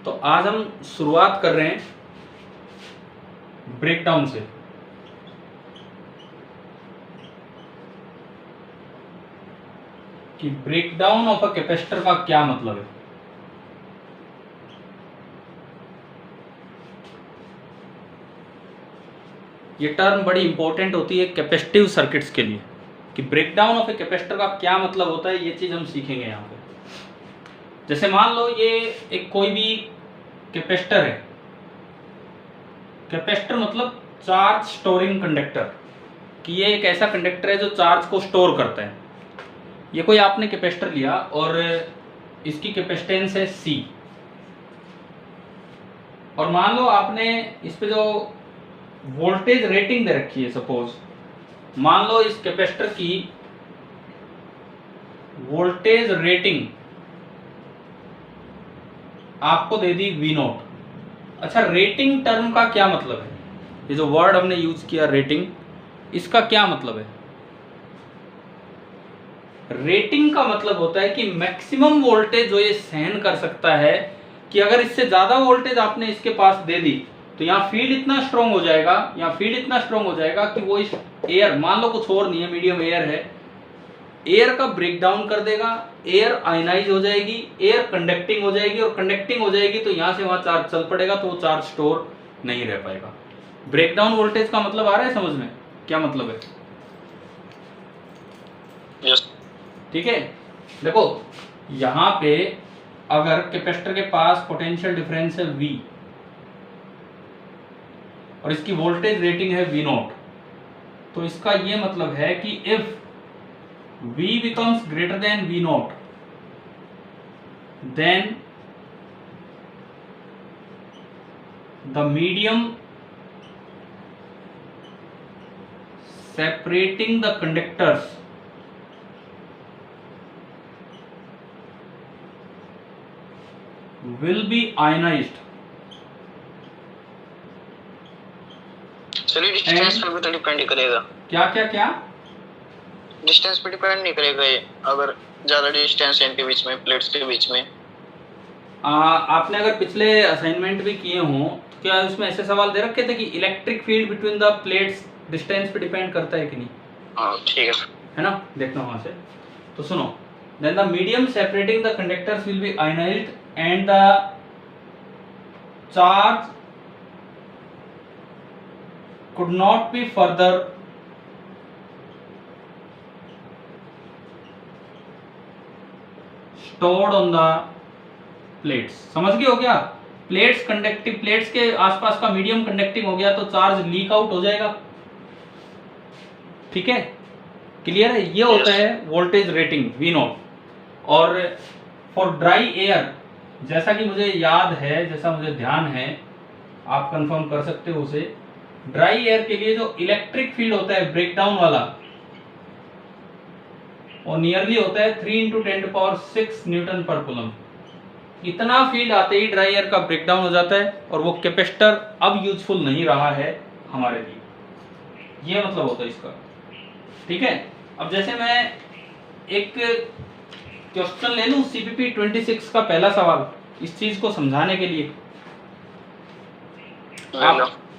तो आज हम शुरुआत कर रहे हैं ब्रेकडाउन से। कि ब्रेकडाउन ऑफ अ कैपेसिटर का क्या मतलब है। ये टर्म बड़ी इंपॉर्टेंट होती है कैपेसिटिव सर्किट्स के लिए, कि ब्रेकडाउन ऑफ ए कैपेसिटर का क्या मतलब होता है। ये चीज हम सीखेंगे यहाँ पे। जैसे मान लो ये एक कोई भी कैपेसिटर है। कैपेसिटर मतलब चार्ज स्टोरिंग कंडक्टर, कि ये एक ऐसा कंडक्टर है जो चार्ज को स्टोर करता है। ये कोई आपने कैपेसिटर लिया और इसकी कैपेसिटेंस है C, और मान लो आपने इस पे जो वोल्टेज रेटिंग दे रखी है, सपोज मान लो इस कैपेसिटर की वोल्टेज रेटिंग आपको दे दी V0। अच्छा, रेटिंग टर्म का क्या मतलब है? ये जो वर्ड हमने यूज किया रेटिंग, इसका क्या मतलब है? रेटिंग का मतलब होता है कि मैक्सिमम वोल्टेज जो ये सहन कर सकता है, कि अगर इससे ज्यादा वोल्टेज आपने इसके पास दे दी तो यहाँ फील्ड इतना स्ट्रॉन्ग हो जाएगा, यहाँ फील्ड इतना स्ट्रॉन्ग हो जाएगा कि वो इस एयर, मान लो कुछ और नहीं है, मीडियम एयर है, एयर का ब्रेकडाउन कर देगा। एयर आयनाइज हो जाएगी, एयर कंडक्टिंग हो जाएगी, और कंडक्टिंग हो जाएगी तो यहां से वहां चार्ज चल पड़ेगा, तो वो चार्ज स्टोर नहीं रह पाएगा। ब्रेकडाउन वोल्टेज का मतलब आ रहा है समझ में? क्या मतलब है? yes. ठीक है, देखो यहां पे अगर कैपेसिटर के पास पोटेंशियल डिफरेंस है V और इसकी वोल्टेज रेटिंग है V0, तो इसका ये मतलब है कि if V becomes greater than V0, then the medium separating the conductors will be ionized। चलिए डिस्टेंस पे भी तो डिपेंड ही करेगा। क्या क्या क्या? डिस्टेंस पे डिपेंड नहीं करेगा ये, अगर ज्यादा डिस्टेंस है इनके बीच में, प्लेट्स के बीच में। आपने अगर पिछले असाइनमेंट भी किए हों तो क्या उसमें ऐसे सवाल दे रखे थे कि electric field between the plates distance पे डिपेंड करता है कि नहीं? हाँ ठीक है ना, देखना वहां से। तो सुनो, then the medium separating the conductors will be ionized and the charge could not be further stored on the plates। समझ गए हो क्या? प्लेट्स कंडक्टिव, प्लेट्स के आसपास का मीडियम कंडक्टिंग हो गया तो चार्ज लीक आउट हो जाएगा। ठीक है, क्लियर है? ये होता है वोल्टेज रेटिंग V0। और फॉर ड्राई एयर, जैसा कि मुझे याद है, जैसा मुझे ध्यान है, आप कंफर्म कर सकते हो उसे, ड्राई एयर के लिए जो इलेक्ट्रिक फील्ड होता है ब्रेकडाउन वाला, वो नियरली होता है 3 × 10⁶ न्यूटन पर कूलम। इतना फील्ड आते ही ड्राई एयर का ब्रेकडाउन हो जाता है और वो कैपेसिटर अब यूजफुल नहीं रहा है हमारे लिए। ये मतलब होता है इसका। ठीक है, अब जैसे मैं एक क्वेश्चन ले लूं CPP 26 का पहला सवाल, इस चीज को समझाने के लिए।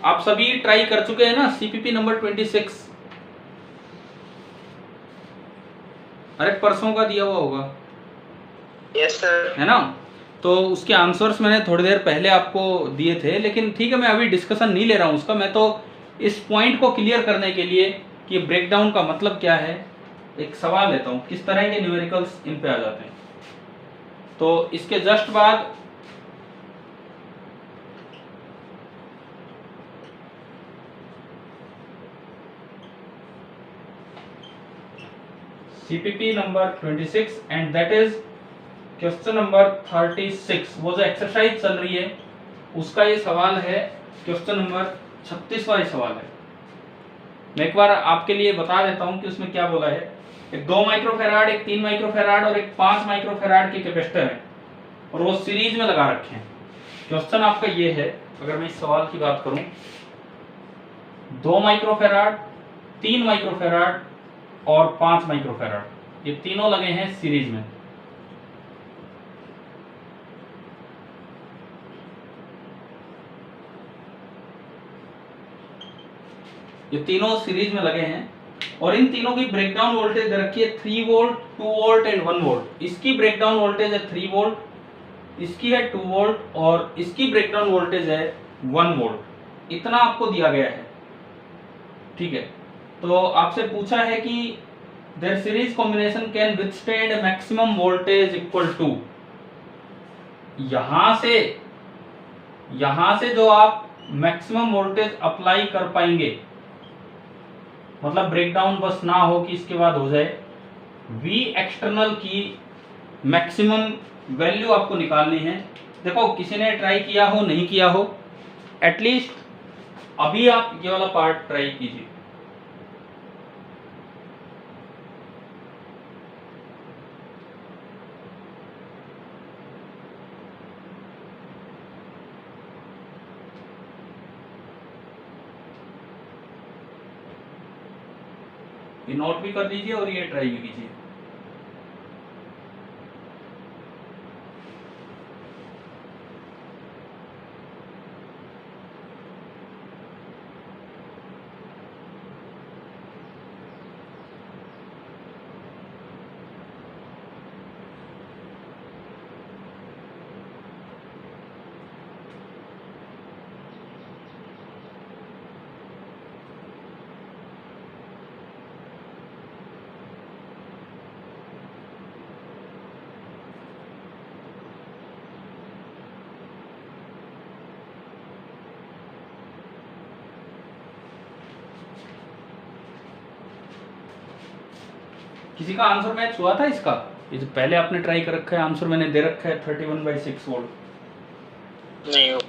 आप सभी ट्राई कर चुके हैं ना CPP नंबर 26? अरे परसों का दिया हुआ होगा। Yes sir. है ना? तो उसके आंसर्स मैंने थोड़ी देर पहले आपको दिए थे, लेकिन ठीक है, मैं अभी डिस्कशन नहीं ले रहा हूं उसका। मैं तो इस पॉइंट को क्लियर करने के लिए कि ब्रेकडाउन का मतलब क्या है, एक सवाल लेता हूं, किस तरह के न्यूमेरिकल्स इन पे आ जाते हैं। तो इसके जस्ट बाद CPP number 26 and that is question number 36। वो जो एक्सरसाइज चल रही है उसका ये सवाल है, क्वेश्चन नंबर 36वां सवाल है। मैं एक बार आपके लिए बता देता हूं कि उसमें क्या बोला है। एक 2 माइक्रोफैराड, एक 3 माइक्रोफैराड और एक 5 माइक्रोफैराड के कैपेसिटर है और वो सीरीज में लगा रखे हैं। क्वेश्चन आपका ये है, अगर मैं इस सवाल की बात करूं, 2 माइक्रोफैराड, 3 माइक्रोफैराड और 5 माइक्रोफैराड, ये तीनों लगे हैं सीरीज में। ये तीनों सीरीज में लगे हैं और इन तीनों की ब्रेकडाउन वोल्टेज दे रखी है 3 वोल्ट, 2 वोल्ट एंड 1 वोल्ट। इसकी ब्रेकडाउन वोल्टेज है 3 वोल्ट, इसकी है 2 वोल्ट और इसकी ब्रेकडाउन वोल्टेज है 1 वोल्ट। इतना आपको दिया गया है, ठीक है। तो आपसे पूछा है कि their series combination can withstand a maximum voltage equal to, यहां से जो आप मैक्सिमम वोल्टेज अप्लाई कर पाएंगे, मतलब ब्रेकडाउन बस ना हो कि इसके बाद हो जाए, V एक्सटर्नल की मैक्सिमम वैल्यू आपको निकालनी है। देखो किसी ने ट्राई किया हो नहीं किया हो, एटलीस्ट अभी आप ये वाला पार्ट ट्राई कीजिए। ये नोट भी कर लीजिए और ये ट्राई भी कीजिए। किसी का आंसर मैच हुआ था इसका? ये जो पहले आपने ट्राई कर रखा है, आंसर मैंने दे रखा है 31/6 वोल्ट। नहीं हो।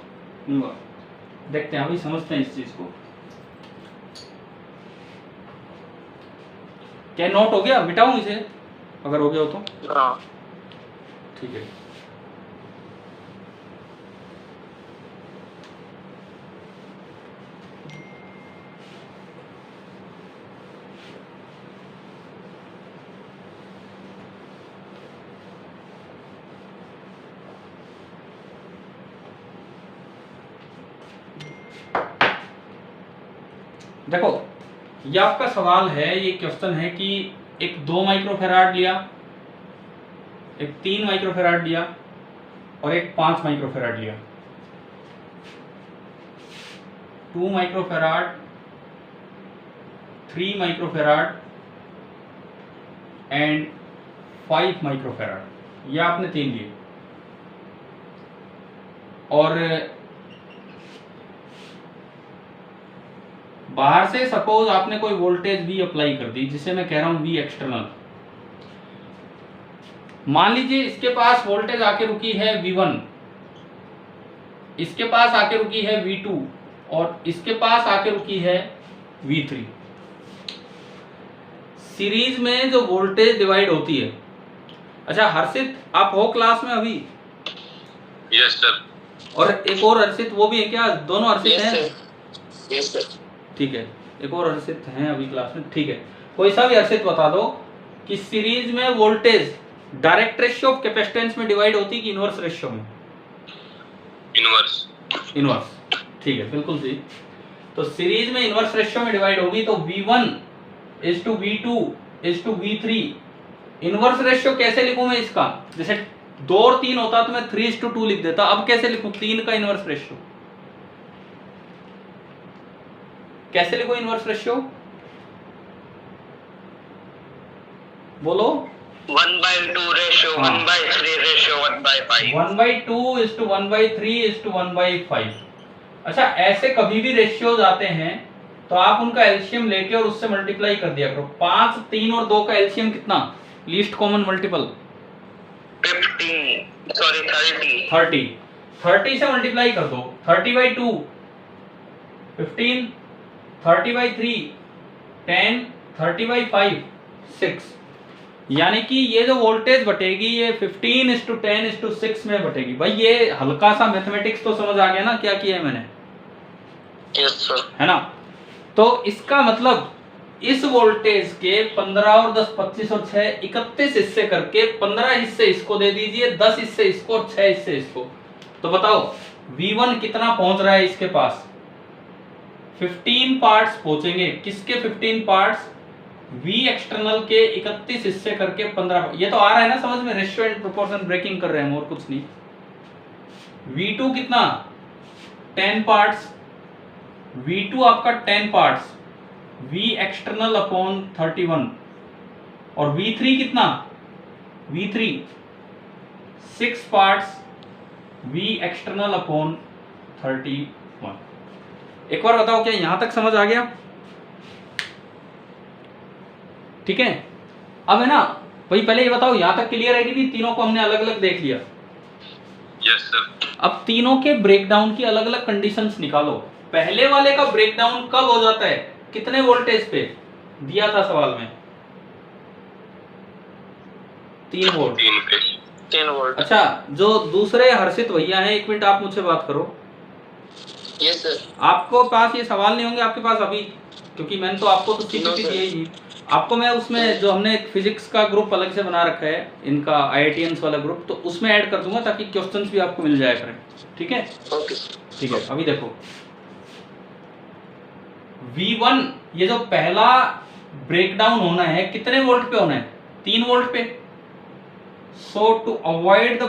देखते हैं, अभी समझते हैं इस चीज को। क्या नोट हो गया? मिटाऊं इसे अगर हो गया हो तो? हाँ। ठीक है। देखो ये आपका सवाल है, ये क्वेश्चन है कि एक 2 माइक्रोफेराड लिया, एक 3 माइक्रोफेराड लिया और एक 5 माइक्रोफेराड लिया। 2 माइक्रोफेराड, 3 माइक्रोफेराड एंड 5 माइक्रोफेराड, ये आपने 3 लिए। और बाहर से सपोज आपने कोई वोल्टेज भी अप्लाई कर दी, जिसे मैं कह रहा हूं V एक्सटर्नल। मान लीजिए इसके पास वोल्टेज आके रुकी है V1, इसके पास आके रुकी है V2 और इसके पास आके रुकी है V3। सीरीज में जो वोल्टेज डिवाइड होती है, अच्छा हर्षित आप हो क्लास में अभी? Yes sir. और एक और हर्षित वो भी है क्या? दोनों हर्षित हैं? Yes sir. ठीक है, एक और हर्षित हैं अभी क्लास में, ठीक है। कोई सा भी हर्षित बता दो कि सीरीज में voltage direct ratio of capacitance में डिवाइड होती है कि इनवर्स रेशियो में? इनवर्स। इनवर्स, ठीक है, बिल्कुल सही। तो सीरीज में इनवर्स रेशियो में डिवाइड होगी तो V1 is to V2 is to V3। Inverse ratio कैसे लिखूं मैं इसका? जैसे 2 और 3 होता तो मैं 3:2 लिख देता, अब कैसे लिखूं 3 का इनवर्स रेशियो? कैसे लिखो इनवर्स रेशियो? बोलो। 1/2 ratio, 1/3 ratio, 1/5। 1/2 is to 1/3 is to 1/5। अच्छा ऐसे कभी भी रेशियोज आते हैं तो आप उनका एलसीएम लेके और उससे मल्टीप्लाई कर दिया करो। 5, 3 और 2 का एलसीएम कितना? Least common multiple 30। 30 से मल्टीप्लाई कर दो। 30/2 15, 30/3 10, 30/5 6। यानी कि ये जो वोल्टेज बटेगी ये 15:10:6 में बटेगी। भाई ये हल्का सा मैथमेटिक्स तो समझ आ गया ना क्या किया है मैंने? Yes sir. है ना? तो इसका मतलब इस वोल्टेज के 15 और 10 25 और 6 31 हिस्से करके 15 हिस्से इसको दे दीजिए, 10 हिस्से इसको और 6 हिस्से इसको। तो बताओ V1 कितना पहुंच रहा है इसके पास? 15 पार्ट्स पहुंचेंगे। किसके 15 पार्ट्स? वी एक्सटर्नल के 31 हिस्से करके 15। ये तो आ रहा है ना समझ में, रेशियो एंड प्रोपोर्शन ब्रेकिंग कर रहे हैं हम, और कुछ नहीं। V2 कितना? 10 पार्ट्स। V2 आपका 10 पार्ट्स, V एक्सटर्नल अपॉन 31। और V3 कितना? V3 6 parts, V external upon 31। एक बार बताओ क्या यहां तक समझ आ गया? ठीक है, अब है ना भाई, पहले ये बताओ यहां तक क्लियर है कि नहीं? तीनों को हमने अलग अलग देख लिया। Yes sir. अब तीनों के ब्रेकडाउन की अलग अलग कंडीशंस निकालो। पहले वाले का ब्रेकडाउन कब हो जाता है? कितने वोल्टेज पे दिया था सवाल में? 3 वोल्ट। 3 वोल्ट। अच्छा, जो दूसरे हर्षित भैया हैं, 1 मिनट आप मुझसे बात करो। Yes sir. आपको पास ये सवाल नहीं होंगे आपके पास अभी, क्योंकि मैंने तो आपको तो सीपीपी दिया ही नहीं। आपको मैं उसमें जो हमने एक फिजिक्स का ग्रुप अलग से बना रखा है, इनका IITians वाला ग्रुप, तो उसमें ऐड कर दूंगा ताकि क्वेश्चंस भी आपको मिल जाया करें। ठीक है? ओके। ठीक है, अभी देखो V1, ये जो पहला ब्रेकडाउन होना है कितने वोल्ट पे होना है? 3 वोल्ट पे। So to avoid the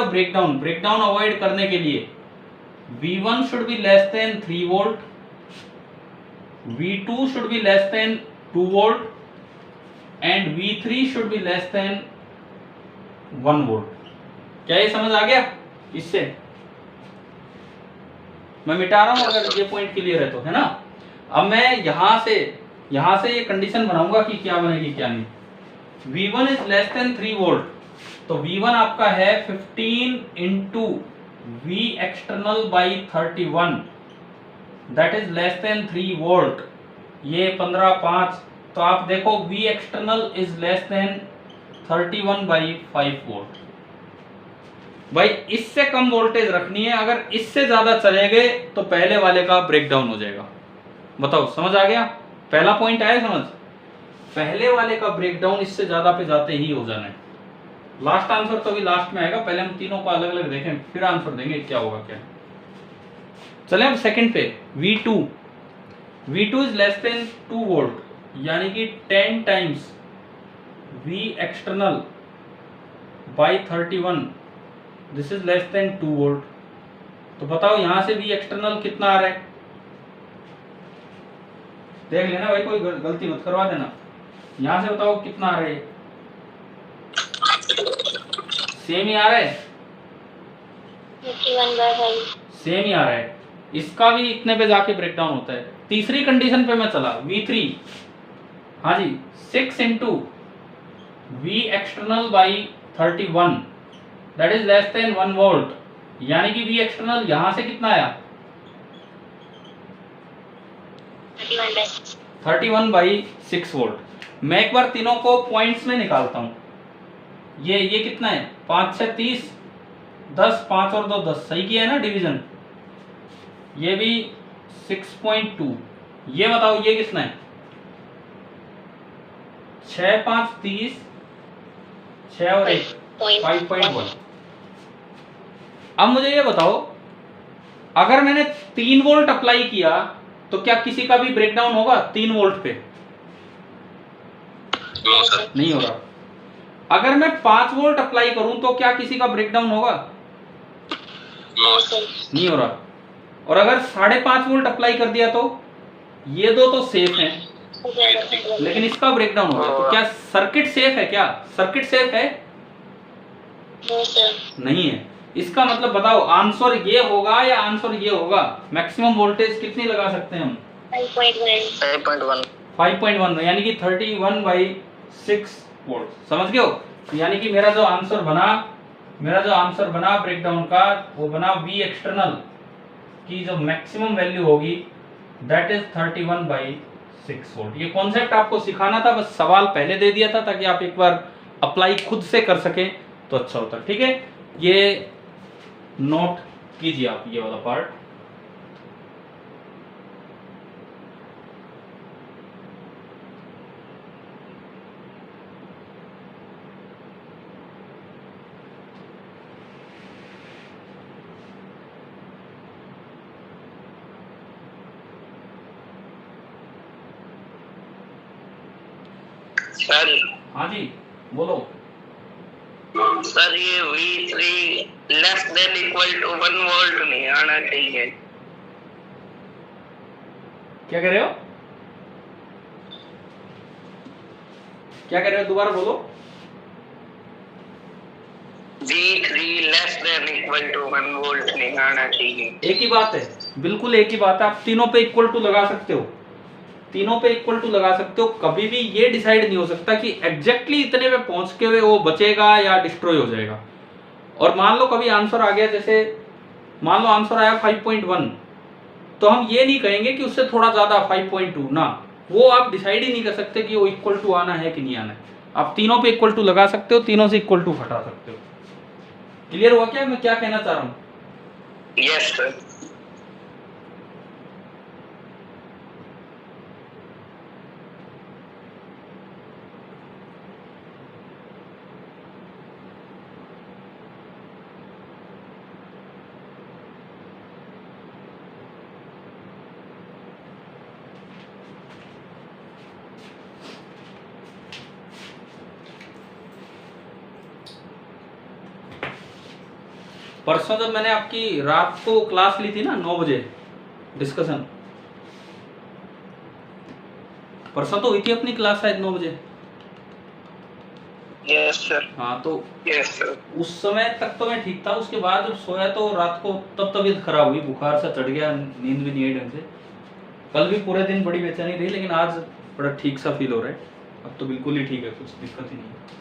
breakdown, breakdown avoid करने के लिए V1 should be less than 3 volt, V2 should be less than 2 volt and V3 should be less than 1 volt. क्या ये समझ आ गया? इससे मैं मिटा रहा हूं अगर ये पॉइंट क्लियर है तो, है ना? अब मैं यहां से ये कंडीशन बनाऊंगा कि क्या बनेगी क्या नहीं। V1 is less than 3 volt, तो V1 आपका है 15 into V external by 31, that is less than 3 volt. ये 15 5, तो आप देखो V external is less then 31 by 5 volt. भाई इससे कम वोल्टेज रखनी है, अगर इससे ज्यादा चले गए तो पहले वाले का ब्रेकडाउन हो जाएगा। बताओ समझ आ गया? पहला पॉइंट आया समझ? पहले वाले का ब्रेकडाउन इससे ज्यादा पे जाते ही हो जाना है। लास्ट आंसर तो अभी लास्ट में आएगा, पहले हम तीनों को अलग अलग देखें फिर आंसर देंगे क्या होगा क्या। चले अब सेकंड पे, V2 is less than 2 volt, यानी कि 10 times V external by 31, this is less than 2 volt. तो बताओ यहां से V एक्सटर्नल कितना आ रहा है? देख लेना भाई, कोई गलती मत करवा देना। यहां से बताओ कितना आ रहा है? सेम ही आ रहा है, 51/5 सेम ही आ रहा है। इसका भी इतने पे जाके ब्रेकडाउन होता है। तीसरी कंडीशन पे मैं चला, V3, हाँ जी, 6 into V external by 31, that is less than 1 volt, यानी कि V एक्सटर्नल यहां से कितना आया? 31 बाई 6 वोल्ट। मैं एक बार तीनों को पॉइंट्स में निकालता हूं। ये कितना है? 5 6 30, 10, 5 और 2 10, सही किया है ना डिवीजन? ये भी 6.2। ये बताओ ये कितना है? 6 5 30, 6 और 1 5.1। अब मुझे ये बताओ, अगर मैंने 3 वोल्ट अप्लाई किया तो क्या किसी का भी ब्रेकडाउन होगा 3 वोल्ट पे? नहीं हो रहा। अगर मैं 5 वोल्ट अप्लाई करूं तो क्या किसी का ब्रेकडाउन होगा? नहीं हो रहा। और अगर 5.5 वोल्ट अप्लाई कर दिया तो? ये दो तो सेफ हैं, लेकिन इसका ब्रेकडाउन हो रहा है। तो क्या सर्किट सेफ है? क्या सर्किट सेफ है? नहीं है। इसका मतलब बताओ आंसर ये होगा या आंसर ये होगा? मैक्सिमम वोल्टेज कितनी लगा सकते हैं हम? 5.1, यानी कि 31/6 वोल्ट। समझ गए हो? यानी कि मेरा जो आंसर बना ब्रेकडाउन का, वो बना V एक्सटर्नल की जो मैक्सिमम वैल्यू होगी दैट इज 31/6 वोल्ट। ये कॉन्सेप्ट आपको सिखाना था, बस सवाल पहले दे दिया था ताकि आप एक बार अप्लाई खुद से कर सके तो अच्छा होता। ठीक है, ये नोट कीजिए आप ये वाला पार्ट। सर हाँ जी बोलो। सर ये V3 less than equal to 1 volt नहीं आना चाहिए। क्या कह रहे हो, क्या कह रहे हो, दोबारा बोलो। V3 less than equal to 1 volt नहीं आना चाहिए। एक ही बात है, बिल्कुल एक ही बात है। आप तीनों पे इक्वल टू लगा सकते हो, तीनों पे इक्वल टू लगा सकते हो। कभी भी ये डिसाइड नहीं हो सकता कि एग्जैक्टली इतने पे पहुंच के वो बचेगा या डिस्ट्रॉय हो जाएगा। और मान लो कभी आंसर आ गया, जैसे मान लो आंसर आया 5.1, तो हम ये नहीं कहेंगे कि उससे थोड़ा ज्यादा 5.2 ना, वो आप डिसाइड ही नहीं कर सकते कि वो इक्वल टू आना है कि नहीं आना है। आप तीनों पे इक्वल टू लगा सकते हो, तीनों से इक्वल टू हटा सकते हो। क्लियर हुआ क्या मैं क्या कहना चाह रहा हूँ? Yes sir. परसों जब मैंने आपकी रात को क्लास ली थी ना 9 बजे डिस्कशन, परसों तो हुई थी अपनी क्लास शायद 9 बजे। Yes sir. हाँ तो यस सर। उस समय तक तो मैं ठीक था, उसके बाद जब सोया तो रात को तब तबीयत खराब हुई, बुखार सा चढ़ गया, नींद भी नहीं आई ढंग से। कल भी पूरे दिन बड़ी बेचैनी रही, लेकिन आज बड़ा ठीक सा फील हो रहा है। अब तो बिल्कुल ही ठीक है, कुछ दिक्कत ही नहीं है।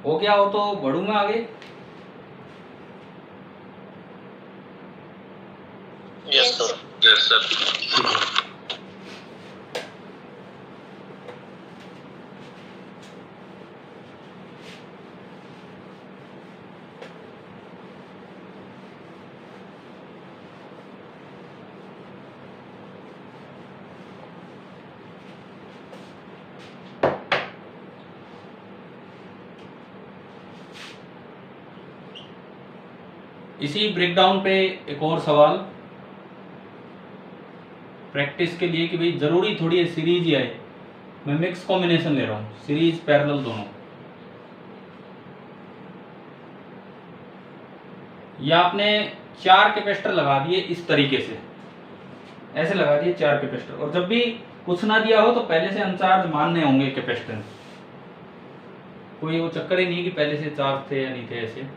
हो गया हो तो बढ़ू मैं आगे। Yes sir. Yes sir. इसी ब्रेकडाउन पे एक और सवाल प्रैक्टिस के लिए कि भाई जरूरी थोड़ी है सीरीज ही आए। मैं मिक्स कॉम्बिनेशन ले रहा हूँ, सीरीज पैरेलल दोनों। या आपने 4 कैपेसिटर लगा दिए इस तरीके से, ऐसे लगा दिए 4 कैपेसिटर, और जब भी कुछ ना दिया हो तो पहले से अनचार्ज मानने होंगे कैपेसिटेंस। कोई वो चक्कर ही नहीं कि पहले से चार्ज थे या नहीं थे ऐसे।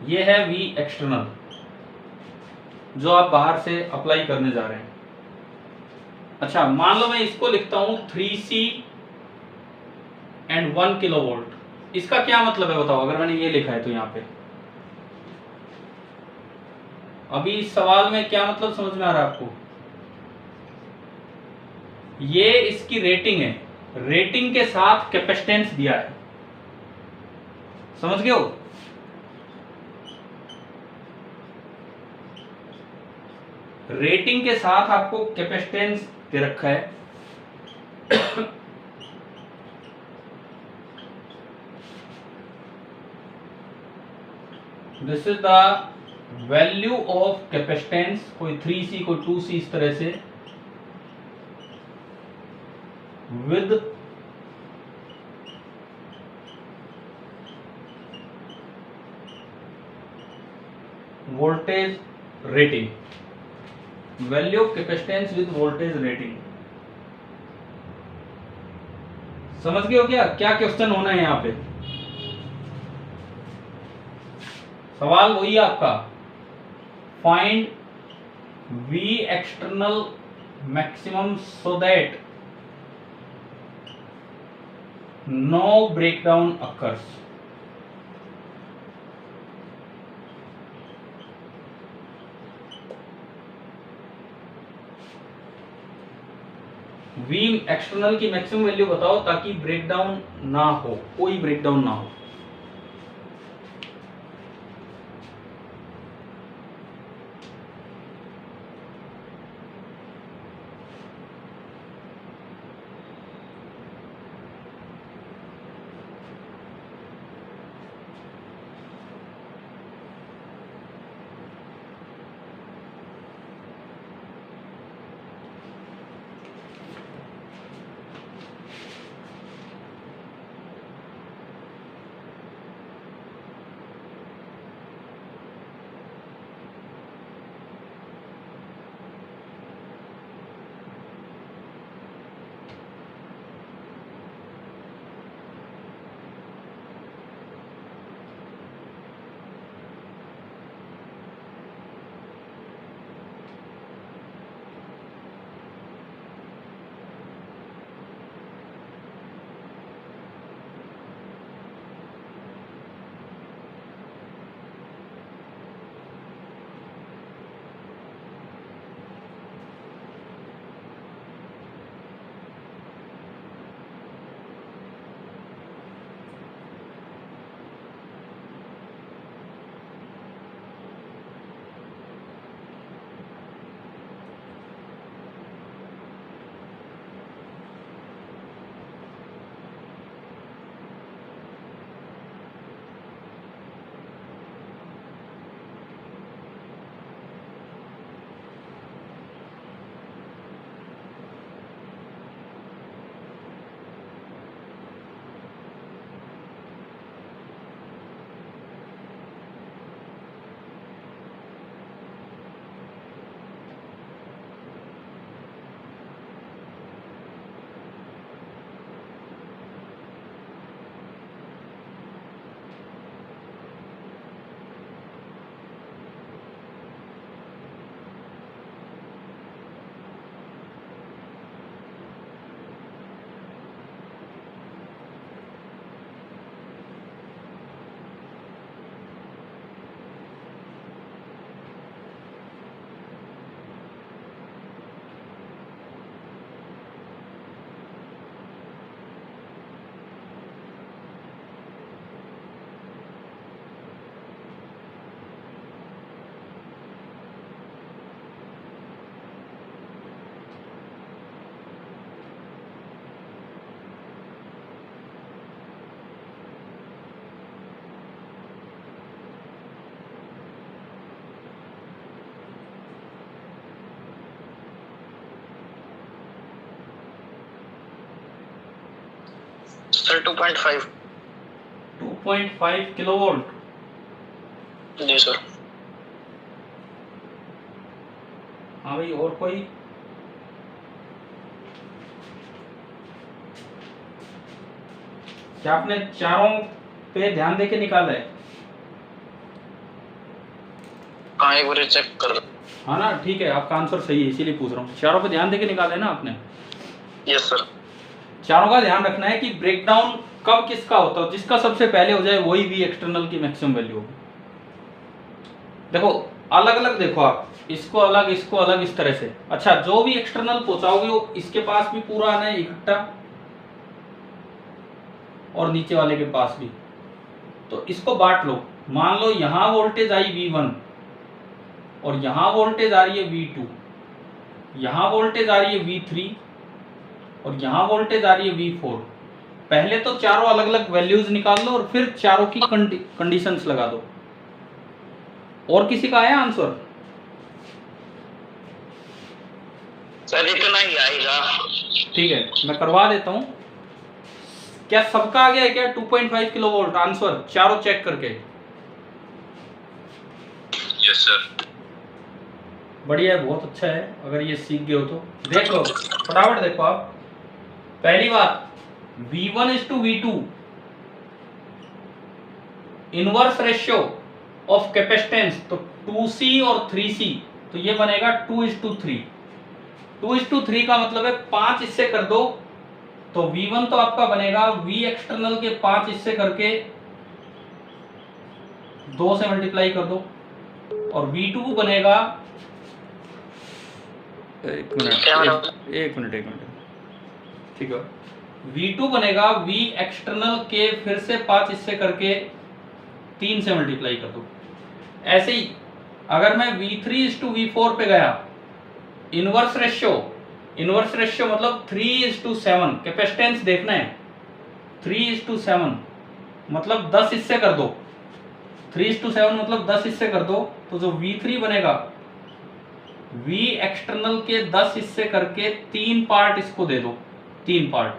ये है V एक्सटर्नल जो आप बाहर से अप्लाई करने जा रहे हैं। अच्छा मान लो मैं इसको लिखता हूं 3C एंड 1 किलोवोल्ट। इसका क्या मतलब है बताओ, अगर मैंने ये लिखा है तो यहाँ पे अभी इस सवाल में क्या मतलब समझ में आ रहा है आपको? ये इसकी रेटिंग है, रेटिंग के साथ कैपेसिटेंस दिया है, समझ गए हो? रेटिंग के साथ आपको कैपेसिटेंस दे रखा है। This is the value of capacitance, कोई 3C कोई 2C इस तरह से, with voltage rating, value of capacitance with voltage rating. समझ गए हो क्या क्या क्वेश्चन होना है यहाँ पे? सवाल वही है आपका, find V external maximum so that no breakdown occurs. V external की मैक्सिमम वैल्यू बताओ ताकि ब्रेकडाउन ना हो, कोई ब्रेकडाउन ना हो। सर 2.5। 2.5 किलोवोल्ट। जी सर। हाँ भाई, और कोई? क्या आपने चारों पे ध्यान देके निकाला है? हाँ, एक बार चेक कर। हाँ ना, ठीक है, आपका आंसर सही है, इसीलिए पूछ रहा हूँ। चारों पे ध्यान देके निकाला है ना आपने? Yes sir. चारों का ध्यान रखना है कि ब्रेकडाउन कब किसका होता है, जिसका सबसे पहले हो जाए वही V एक्सटर्नल की मैक्सिमम वैल्यू होगी। देखो अलग अलग देखो आप, इसको अलग इसको अलग, इस तरह से। अच्छा, जो भी एक्सटर्नल पहुंचाओगे वो इसके पास भी पूरा आना है इकट्ठा, और नीचे वाले के पास भी। तो इसको बांट लो। मान लो यहां वोल्टेज आई V1 और यहां वोल्टेज आ रही है V2, यहां वोल्टेज आ रही है V3 और यहां वोल्टेज आ रही है V4। पहले तो चारों अलग अलग वैल्यूज निकाल लो और फिर चारों की कंडीशंस लगा दो। और किसी का आया आंसर? सर इतना ही आएगा। ठीक है, मैं करवा देता हूं। क्या सबका आ गया है क्या 2.5 किलोवोल्ट आंसर, चारों चेक करके? Yes sir. बढ़िया है, बहुत अच्छा है। अगर ये सीख गए हो तो देख लो, फटाफट देखो आप। पहली बात, V1 is to V2 inverse ratio of capacitance, तो 2C और 3C, तो ये बनेगा 2:3। 2:3 का मतलब है 5 इससे कर दो, तो V1 तो आपका बनेगा V एक्सटर्नल के 5 हिस्से करके 2 से मल्टीप्लाई कर दो, और V2 बनेगा, एक मिनट। ठीक है। V2 बनेगा V एक्सटर्नल के फिर से 5 हिस्से करके 3 से मल्टीप्लाई कर दो। ऐसे ही अगर मैं V3:V4 पे गया, इनवर्स रेशियो मतलब 3:7, कैपेसिटेंस देखना है 3:7 मतलब 10 हिस्से कर दो, 3:7 मतलब 10 हिस्से कर दो, तो जो V3 बनेगा V एक्सटर्नल के 10 हिस्से करके 3 पार्ट इसको दे दो, 3 पार्ट,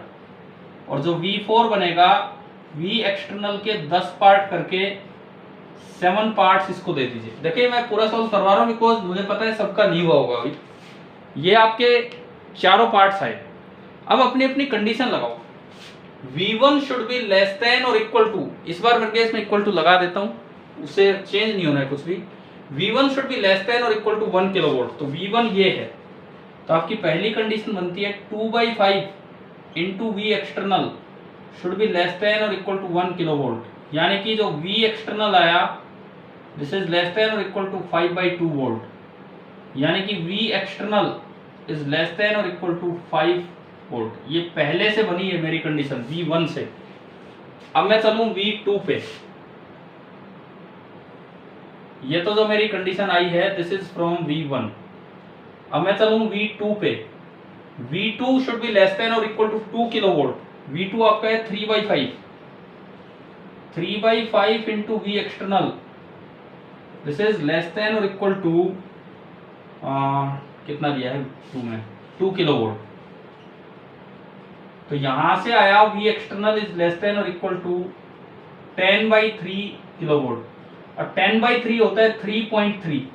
और जो V4 बनेगा V एक्सटर्नल के 10 पार्ट करके 7 पार्ट्स इसको दे दीजिए। देखिए मैं पूरा सॉल्व करवा रहा हूँ बिकॉज मुझे पता है सबका नहीं हुआ होगा अभी। ये आपके चारों पार्ट्स आए। अब अपनी अपनी कंडीशन लगाओ। V1 should be less than और इक्वल टू, इस बार मेरे केस में इक्वल टू लगा देता हूँ, उससे चेंज नहीं होना है कुछ भी। V1 should be less than और इक्वल टू 1 किलोवोल्ट, तो V1 ये है, तो आपकी पहली कंडीशन बनती है 2/5 into V external should be less than और इक्वल टू 1 किलोवोल्ट, यानी कि जो V एक्सटर्नल आया दिस इज लेस देन और इक्वल टू 5/2 वोल्ट, यानी कि V external is less than और इक्वल टू 5 वोल्ट। ये पहले से बनी है मेरी कंडीशन V1 से। अब मैं चलूं V2 पे, ये तो जो मेरी कंडीशन आई है दिस इज फ्रॉम V1। अब मैं चलूं V2 पे, V2 should be less than और इक्वल टू 2 किलोवोल्ट। V2 आपका है 3/5 into V external this is less than और इक्वल टू कितना दिया है 2 में 2 किलोवोल्ट। तो यहां से आया V external is less than और इक्वल टू 10/3 किलोवोल्ट, और 10/3 होता है 3.3,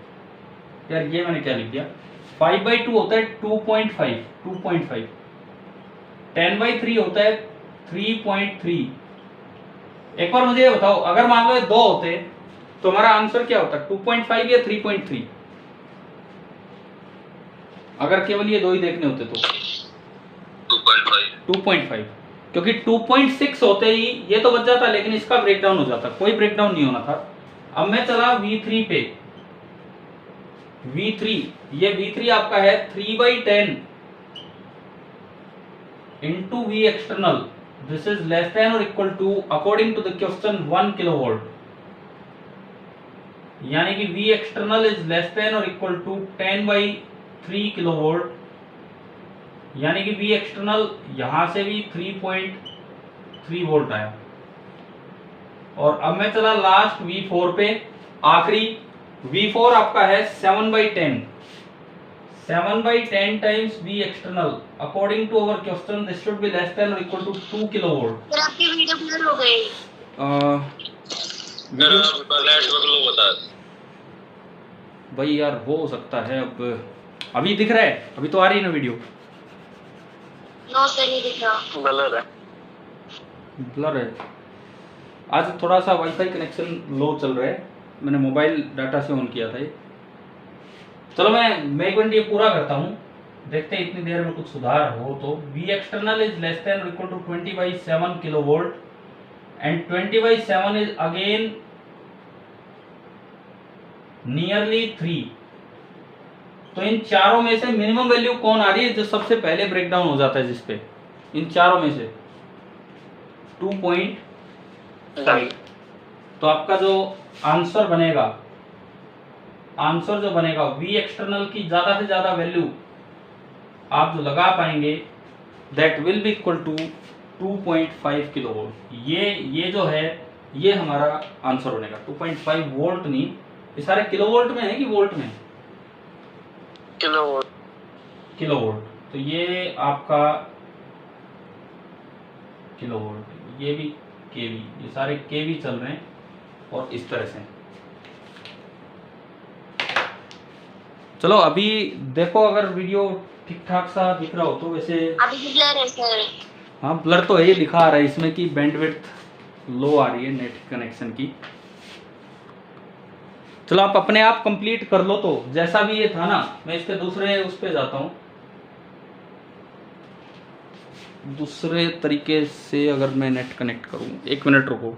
यार ये मैंने क्या लिख दिया, 5/2 होता है 2.5, 10/3 होता है 3.3। एक बार मुझे ये बताओ, अगर मान लो ये 2 होते तो हमारा आंसर क्या होता, 2.5 या 3.3? अगर केवल ये 2 ही देखने होते तो 2.5, क्योंकि 2.6 होते ही ये तो बच जाता, लेकिन इसका ब्रेकडाउन हो जाता, कोई ब्रेकडाउन नहीं होना था। अब मैं चला V3 पे, V3 ये V3 आपका है 3/10 into V external this is less than और equal to according to the question 1 kilovolt, यानी कि V external is less than और इक्वल टू 10/3 किलोवोल्ट, यानी कि V एक्सटर्नल यहां से भी 3.3 वोल्ट आया। और अब मैं चला लास्ट V4 पे, आखिरी V4 आपका है 7/10 times V external according to our question this should be less than और इक्वल टू 2 किलोवोल्ट। सर आपकी वीडियो क्लियर हो गई? भाई यार हो सकता है, अब अभी दिख रहा है, अभी तो आ रही है ना वीडियो? नो सर नहीं दिख रहा, ब्लर है। आज थोड़ा सा वाईफाई कनेक्शन लो चल रहा है, मैंने मोबाइल डाटा से ऑन किया था ये। चलो मैं एक मिनट ये पूरा करता हूँ, देखते हैं इतनी देर में कुछ सुधार हो तो। V external is less than और equal to 20/7 kilovolt and 20/7 is again nearly 3। तो इन चारों में से मिनिमम वैल्यू कौन आ रही है जो सबसे पहले ब्रेकडाउन हो जाता है, जिसपे इन चारों में से 2.5। तो आपका जो आंसर बनेगा, V एक्सटर्नल की ज्यादा से ज्यादा वैल्यू आप जो लगा पाएंगे that will be equal to 2.5 kilovolt. ये जो है ये हमारा आंसर बनेगा। 2.5 वोल्ट नहीं, ये सारे किलोवोल्ट में है कि वोल्ट में? किलोवोल्ट। तो ये आपका किलोवोल्ट, ये भी केवी, ये सारे केवी चल रहे हैं और इस तरह से। चलो अभी देखो अगर वीडियो ठीक ठाक सा दिख रहा हो तो। वैसे अभी भी ब्लर है सर। हाँ ब्लर तो है, ये दिखा रहा है इसमें कि बैंडविड्थ लो आ रही है नेट कनेक्शन की। चलो आप अपने आप कंप्लीट कर लो। तो जैसा भी ये था ना, मैं इसके दूसरे उस पे जाता हूँ, दूसरे तरीके से अगर मैं नेट कनेक्ट करूँ। 1 मिनट रुको,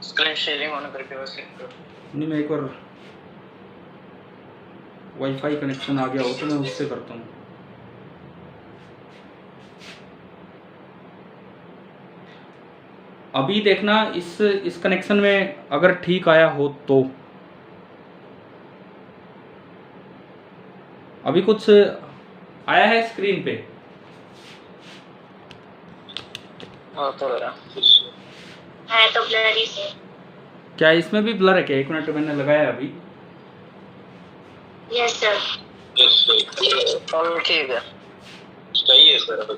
स्क्रीन शेयरिंग ऑन करके बस क्लिक करो। नहीं मैं एक बार वाईफाई कनेक्शन आ गया हो तो मैं उससे करता हूँ। अभी देखना इस कनेक्शन में अगर ठीक आया हो तो। अभी कुछ आया है स्क्रीन पे? तो है तो ब्लरी से। क्या इसमें भी ब्लर है क्या? 1 मिनट मैंने लगाया अभी। Yes sir. ठीक है, सही है सर।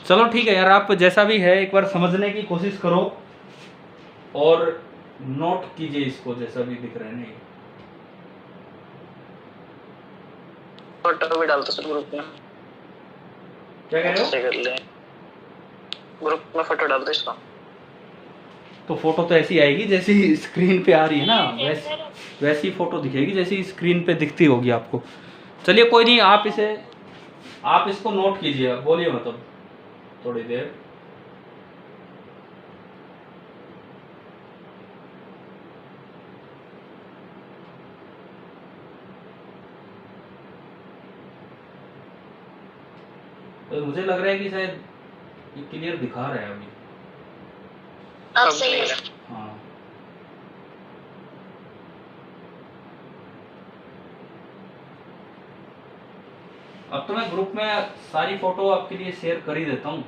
चलो ठीक है यार, आप जैसा भी है एक बार समझने की कोशिश करो और नोट कीजिए इसको, जैसा भी दिख रहा है। नहीं फोटो भी डालते सर ग्रुप में। क्या कह रहे हो? कर ले, ग्रुप में फोटो डाल दो इसका। तो फोटो तो ऐसी आएगी जैसी स्क्रीन पे आ रही है ना, वैसी फोटो दिखेगी जैसी स्क्रीन पे दिखती होगी आपको। चलिए कोई नहीं, आप इसको नोट कीजिए, बोलिए मतलब थोड़ी देर। तो मुझे लग रहा है कि शायद ये क्लियर दिखा रहा है अभी। अब सही है। हाँ अब तो मैं ग्रुप में सारी फोटो आपके लिए शेयर कर ही देता हूँ।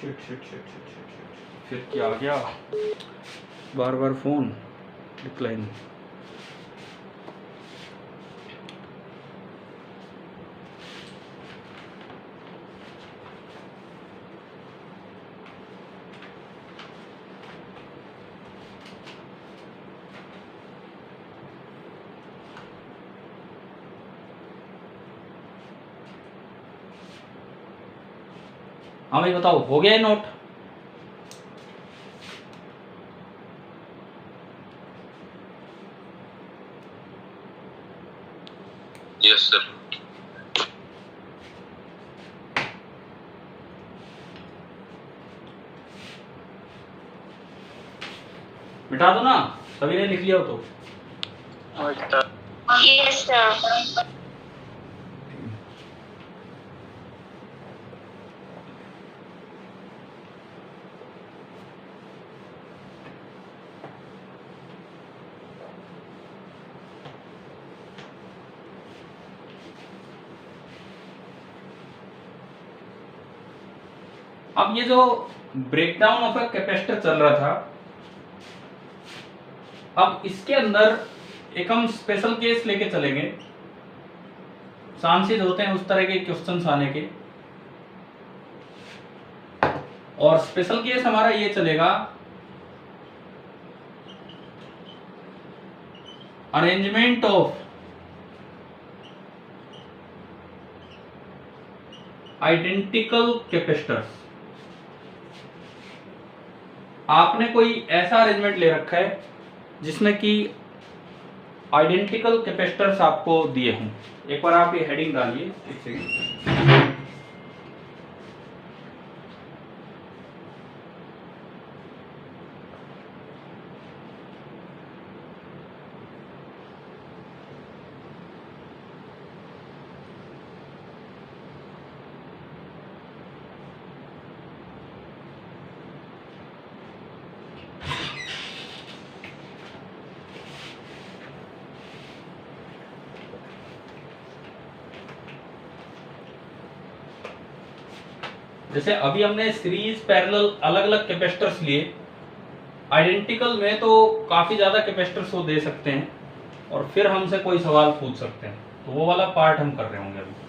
शिट फिर क्या आ गया? बार बार फोन डिक्लाइन। हाँ भाई बताओ, हो गया है नोट? Yes sir. मिटा दो ना, सभी ने लिख लिया हो तो। Yes sir. अब ये जो ब्रेकडाउन ऑफ अ कैपेसिटर चल रहा था, अब इसके अंदर एक हम स्पेशल केस लेके चलेंगे। चांसेस होते हैं उस तरह के क्वेश्चंस आने के, और स्पेशल केस हमारा ये चलेगा अरेंजमेंट ऑफ आइडेंटिकल कैपेसिटर्स। आपने कोई ऐसा अरेंजमेंट ले रखा है जिसमें कि आइडेंटिकल कैपेसिटर्स आपको दिए हों। एक बार आप ये हेडिंग डालिए, एक सेकंड। जैसे अभी हमने सीरीज पैरेलल अलग अलग कैपेसिटर्स लिए, आइडेंटिकल में तो काफी ज्यादा कैपेसिटर्स वो दे सकते हैं और फिर हमसे कोई सवाल पूछ सकते हैं, तो वो वाला पार्ट हम कर रहे होंगे अभी।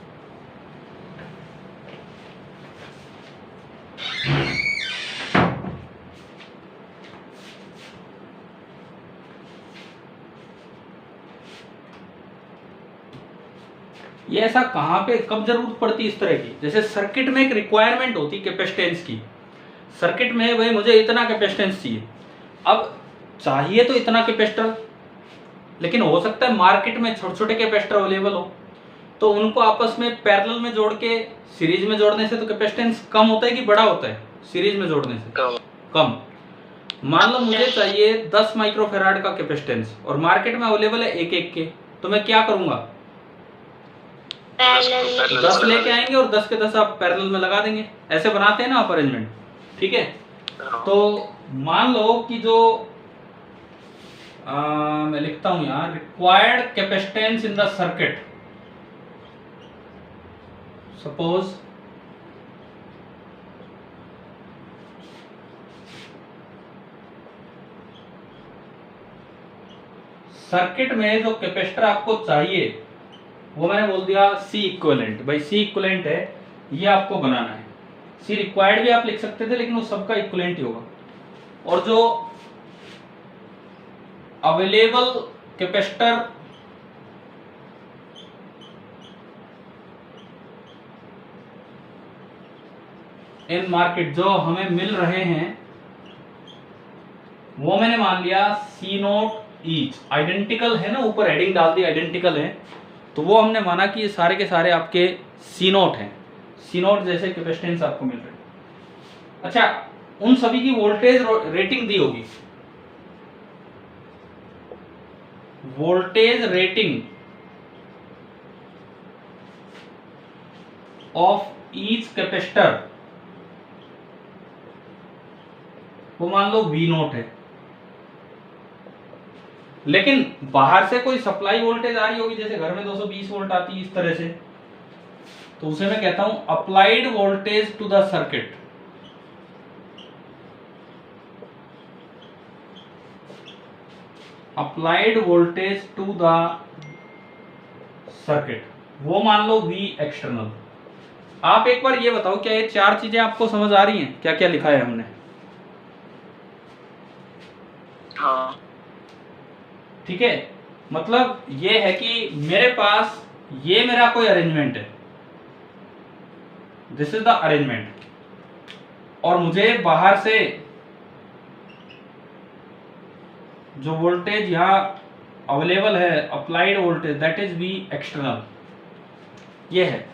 ये ऐसा कहाँ पे कब जरूरत पड़ती है इस तरह की? जैसे सर्किट में एक रिक्वायरमेंट होती है कैपेसिटेंस की। सर्किट में भाई मुझे इतना कैपेसिटेंस चाहिए, अब चाहिए तो इतना कैपेसिटर, लेकिन हो सकता है मार्केट में छोटे छोटे कैपेसिटर अवेलेबल हो, तो उनको आपस में पैरेलल में जोड़ के सीरीज में जोड़ने से तो कैपेसिटेंस कम होता है कि बड़ा होता है? सीरीज में जोड़ने से कम। मान लो मुझे चाहिए 10 माइक्रोफेराड का कैपेसिटेंस और मार्केट में अवेलेबल है एक एक के, तो मैं क्या करूंगा, 10 लेके आएंगे और 10 के 10 आप पैरेलल में लगा देंगे। ऐसे बनाते हैं ना आप अरेंजमेंट, ठीक है। तो मान लो कि जो मैं लिखता हूं यहाँ, required capacitance in the circuit, suppose circuit में जो कैपेसिटर आपको चाहिए वो मैंने बोल दिया C इक्विवेलेंट। भाई C इक्विवेलेंट है, ये आपको बनाना है। C रिक्वायर्ड भी आप लिख सकते थे, लेकिन वो सबका इक्विवेलेंट ही होगा। और जो अवेलेबल कैपेसिटर इन मार्केट जो हमें मिल रहे हैं वो मैंने मान लिया C नोट ईच। आइडेंटिकल है ना, ऊपर हेडिंग डाल दी आइडेंटिकल है, तो वो हमने माना कि ये सारे के सारे आपके C नोट हैं। C नोट जैसे कैपेसिटेंस आपको मिल रहे हैं। अच्छा, उन सभी की वोल्टेज रेटिंग दी होगी, voltage rating of each capacitor वो मान लो V नोट है। लेकिन बाहर से कोई सप्लाई वोल्टेज आ रही होगी, जैसे घर में 220 वोल्ट आती है इस तरह से, तो उसे मैं कहता हूं applied voltage to the circuit. Applied voltage to the circuit वो मान लो V एक्सटर्नल। आप एक बार ये बताओ, क्या ये चार चीजें आपको समझ आ रही हैं? क्या क्या लिखा है हमने? हाँ ठीक है, मतलब ये है कि मेरे पास ये मेरा कोई अरेंजमेंट है, दिस इज द अरेंजमेंट, और मुझे बाहर से जो वोल्टेज यहां अवेलेबल है applied voltage that is V external, ये है।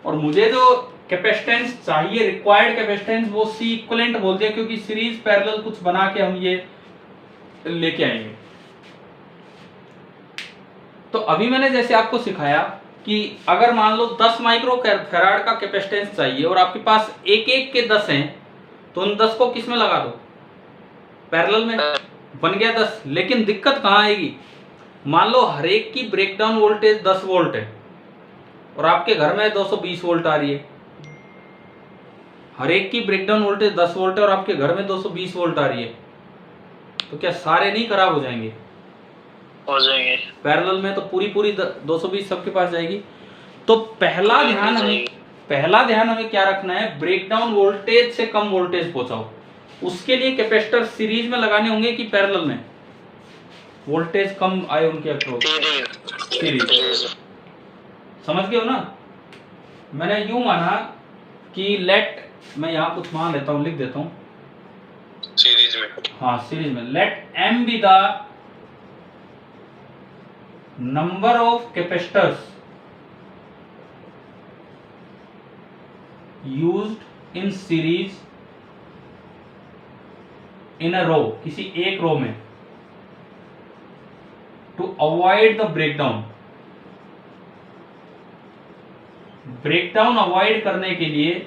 और मुझे जो कैपेसिटेंस चाहिए रिक्वायर्ड कैपेसिटेंस वो C इक्विवेलेंट बोल दिया, क्योंकि सीरीज पैरेलल कुछ बना के हम ये लेके आएंगे। तो अभी मैंने जैसे आपको सिखाया कि अगर मान लो 10 माइक्रो फैराड का कैपेसिटेंस चाहिए और आपके पास एक एक के 10 हैं, तो उन 10 को किस में लगा दो, पैरेलल में, बन गया 10। लेकिन दिक्कत कहां आएगी, मान लो हर एक की ब्रेकडाउन वोल्टेज 10 वोल्ट है और आपके घर में 220 वोल्ट आ रही है। हर एक की ब्रेकडाउन वोल्टेज 10 वोल्ट है और आपके घर में 220 वोल्ट आ रही है, तो क्या सारे नहीं खराब हो जाएंगे? हो जाएंगे। पैरेलल में तो पूरी 220 सबके पास जाएगी। तो पहला ध्यान हमें क्या रखना है, ब्रेकडाउन वोल्टेज से कम वोल्टेज पहुंचाओ। उसके लिए कैपेसिटर सीरीज में लगाने होंगे कि पैरेलल में, वोल्टेज कम आए उनके अक्रॉस, सीरीज। समझ गए हो ना? मैंने यूं माना कि लेट, मैं यहां कुछ मान लेता हूं, लिख देता हूं सीरीज में, हाँ सीरीज में, let M be the number of capacitors used in series in a row, किसी एक रो में, to avoid the breakdown. Breakdown avoid करने के लिए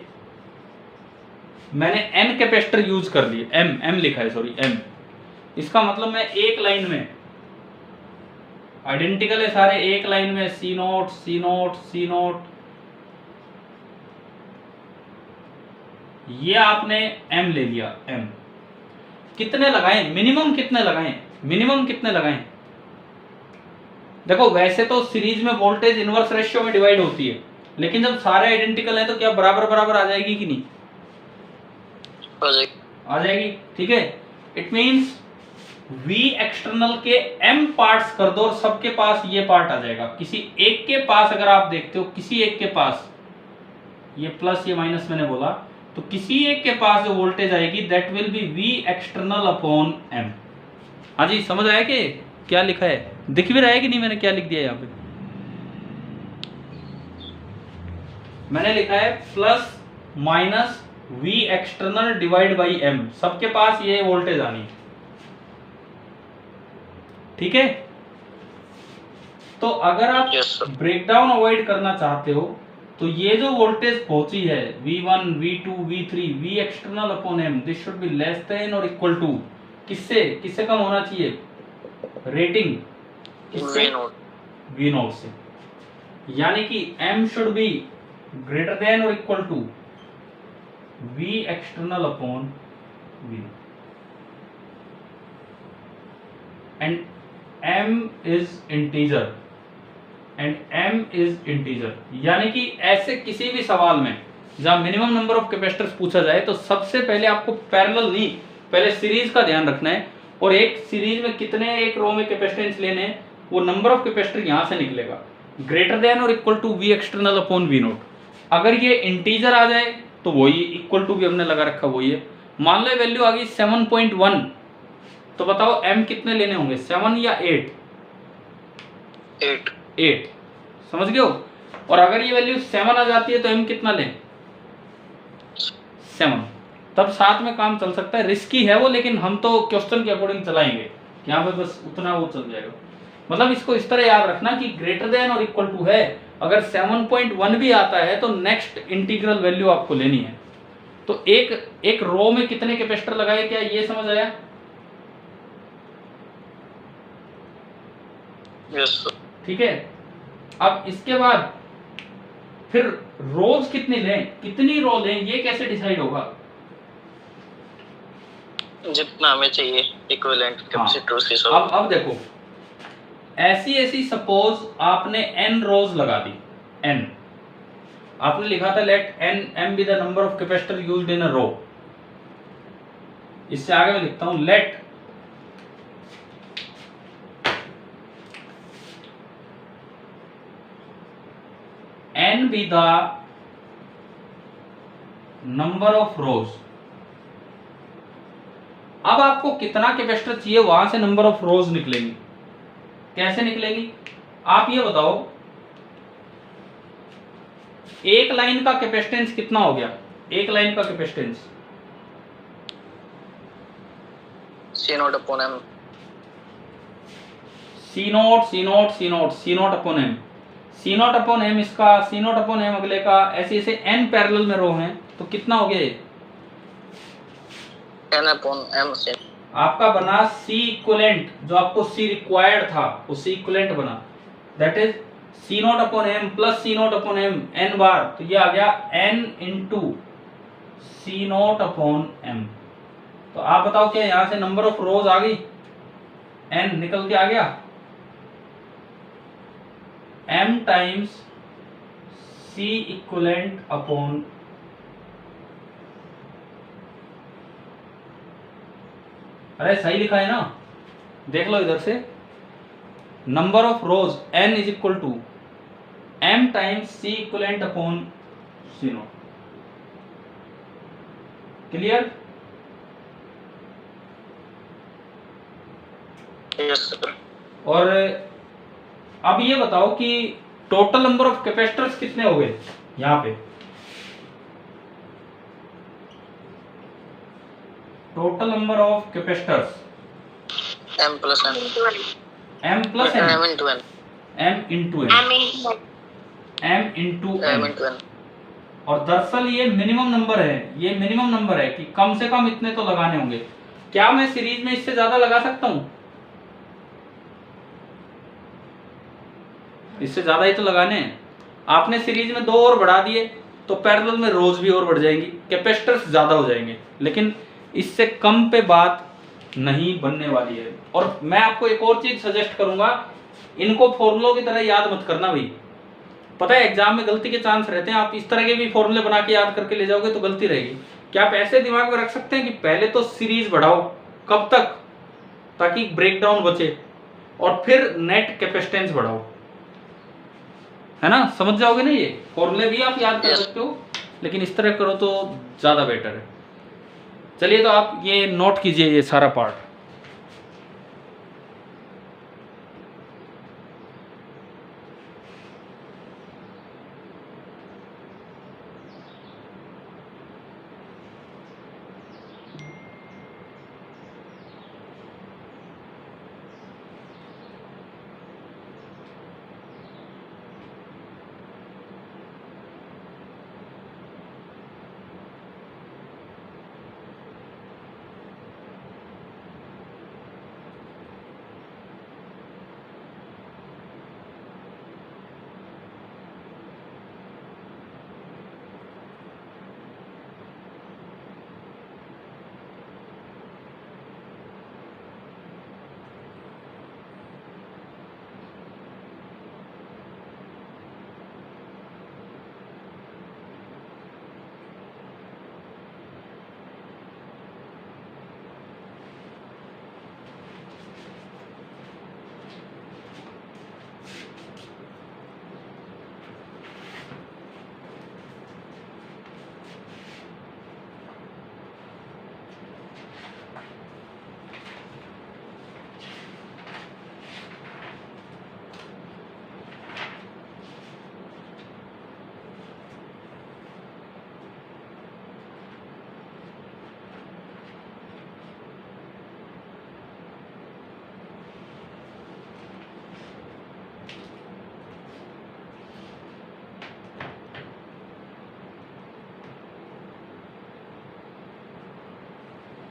मैंने n कैपेसिटर यूज कर लिए, m लिखा है, सॉरी m। इसका मतलब मैं एक लाइन में, आइडेंटिकल है सारे, एक लाइन में C note C note C note, ये आपने m ले लिया। m कितने लगाएं, मिनिमम कितने लगाएं, मिनिमम कितने लगाएं? देखो वैसे तो सीरीज में वोल्टेज इनवर्स रेशियो में डिवाइड होती है, लेकिन जब सारे आइडेंटिकल हैं तो क्या बराबर बराबर आ जाएगी कि नहीं? आ जाएगी, ठीक है। इट मींस V एक्सटर्नल के m पार्ट्स कर दो और सबके पास ये पार्ट आ जाएगा। किसी एक के पास अगर आप देखते हो, किसी एक के पास, ये प्लस ये माइनस मैंने बोला, तो किसी एक के पास जो वोल्टेज आएगी that will B V external upon m। हाँ जी, समझ आया कि क्या लिखा है? दिख भी रहा है कि नहीं मैंने क्या लिख दिया यहाँ पे? मैंने लिखा है plus minus V external divide by m, सबके पास ये वोल्टेज आनी है। ठीक है। तो अगर आप Yes, sir. ब्रेकडाउन अवॉइड करना चाहते हो तो ये जो वोल्टेज पहुंची है V1, V2, V3, V external upon M, this should be less than और इक्वल टू किससे किससे कम होना चाहिए? रेटिंग किससे? V note. V नॉट से। यानी कि M should be greater than और equal to V external upon V and M is integer यानी कि ऐसे किसी भी सवाल में जहां मिनिमम नंबर ऑफ कैपेसिटर्स पूछा जाए तो सबसे पहले आपको पैरेलल नहीं, पहले सीरीज का ध्यान रखना है। और एक सीरीज में कितने एक रो में कैपेसिटेंस लेने हैं, वो नंबर ऑफ कैपेसिटर यहां से निकलेगा, ग्रेटर देन और equal to V external upon V naught. अगर ये इंटीजर आ जाए तो वही इक्वल टू भी हमने लगा रखा वही है। मान लो वैल्यू आ गई 7.1, तो बताओ M कितने लेने होंगे, 7 या 8? 8 समझ गए हो। और अगर ये वैल्यू 7 आ जाती है तो M कितना लें? 7। तब साथ में काम चल सकता है, रिस्की है वो, लेकिन हम तो क्वेश्चन के अकॉर्डिंग चलाएंगे, यहाँ पे बस उतना वो चल जाएगा। मतलब इसको इस तरह याद रखना कि ग्रेटर देन और इक्वल टू है, अगर 7.1 भी आता है तो नेक्स्ट इंटीग्रल वैल्यू आपको लेनी है। तो एक रो में कितने कैपेसिटर लगाए, क्या ये समझ आया? Yes, sir. ठीक है। अब इसके बाद फिर रोज कितनी लें, कितनी रो लें, ये कैसे डिसाइड होगा? जितना हमें चाहिए इक्विवेलेंट कैपेसिटर से सब. अब देखो, ऐसी सपोज आपने n रोज लगा दी, n आपने लिखा था let m be the number of capacitor used in a row. इससे आगे मैं लिखता हूं let n be the number of rows। अब आपको कितना कैपेसिटर चाहिए, वहां से नंबर ऑफ रोज निकलेंगी। कैसे निकलेगी आप ये बताओ? एक लाइन का कैपेसिटेंस कितना हो गया, एक लाइन का capacitance? C naught upon M. C naught upon M, C naught upon M इसका, C नोट अपॉन M अगले का, ऐसे ऐसे n पैरेलल में रो हैं, तो कितना हो गया ये? N अपॉन M से आपका बना C इक्विवेलेंट, जो आपको C रिक्वायर्ड था वो C इक्विवेलेंट बना, that is C naught upon M plus C naught upon M n बार, तो ये आ गया n into C naught upon M। तो आप बताओ क्या यहां से नंबर ऑफ रोज आ गई, n निकल के आ गया, m times C equivalent upon, अरे सही लिखा है ना, देख लो इधर से, number of rows n is equal to m times C equivalent upon C naught. Clear? Yes, sir. और अब ये बताओ कि टोटल नंबर ऑफ कैपेसिटर्स कितने हो गए यहाँ पे? Total number of capacitors M plus N. m plus n, M into N. m into n, m into M n। into N. और दरअसल ये मिनिमम नंबर है, ये मिनिमम नंबर है कि कम से कम इतने तो लगाने होंगे। क्या मैं सीरीज में इससे ज्यादा लगा सकता हूं? इससे ज्यादा ही तो लगाने हैं। आपने सीरीज में 2 और बढ़ा दिए तो पैरेलल में रोज भी और बढ़ जाएंगी, कैपेसिटर्स ज्यादा हो जाएंगे, लेकिन इससे कम पे बात नहीं बनने वाली है। और मैं आपको एक और चीज सजेस्ट करूंगा, इनको फॉर्मूलों की तरह याद मत करना भाई, पता है एग्जाम में गलती के चांस रहते हैं। आप इस तरह के भी फॉर्मूले बना के याद करके ले जाओगे तो गलती रहेगी। क्या आप ऐसे दिमाग में रख सकते हैं कि पहले तो सीरीज बढ़ाओ, कब तक? ताकि ब्रेकडाउन बचे, और फिर नेट कैपेसिटेंस बढ़ाओ, है ना? समझ जाओगे ना? ये फॉर्मूले भी आप याद कर सकते हो, लेकिन इस तरह करो तो ज्यादा बेटर है। चलिए तो आप ये नोट कीजिए ये सारा पार्ट।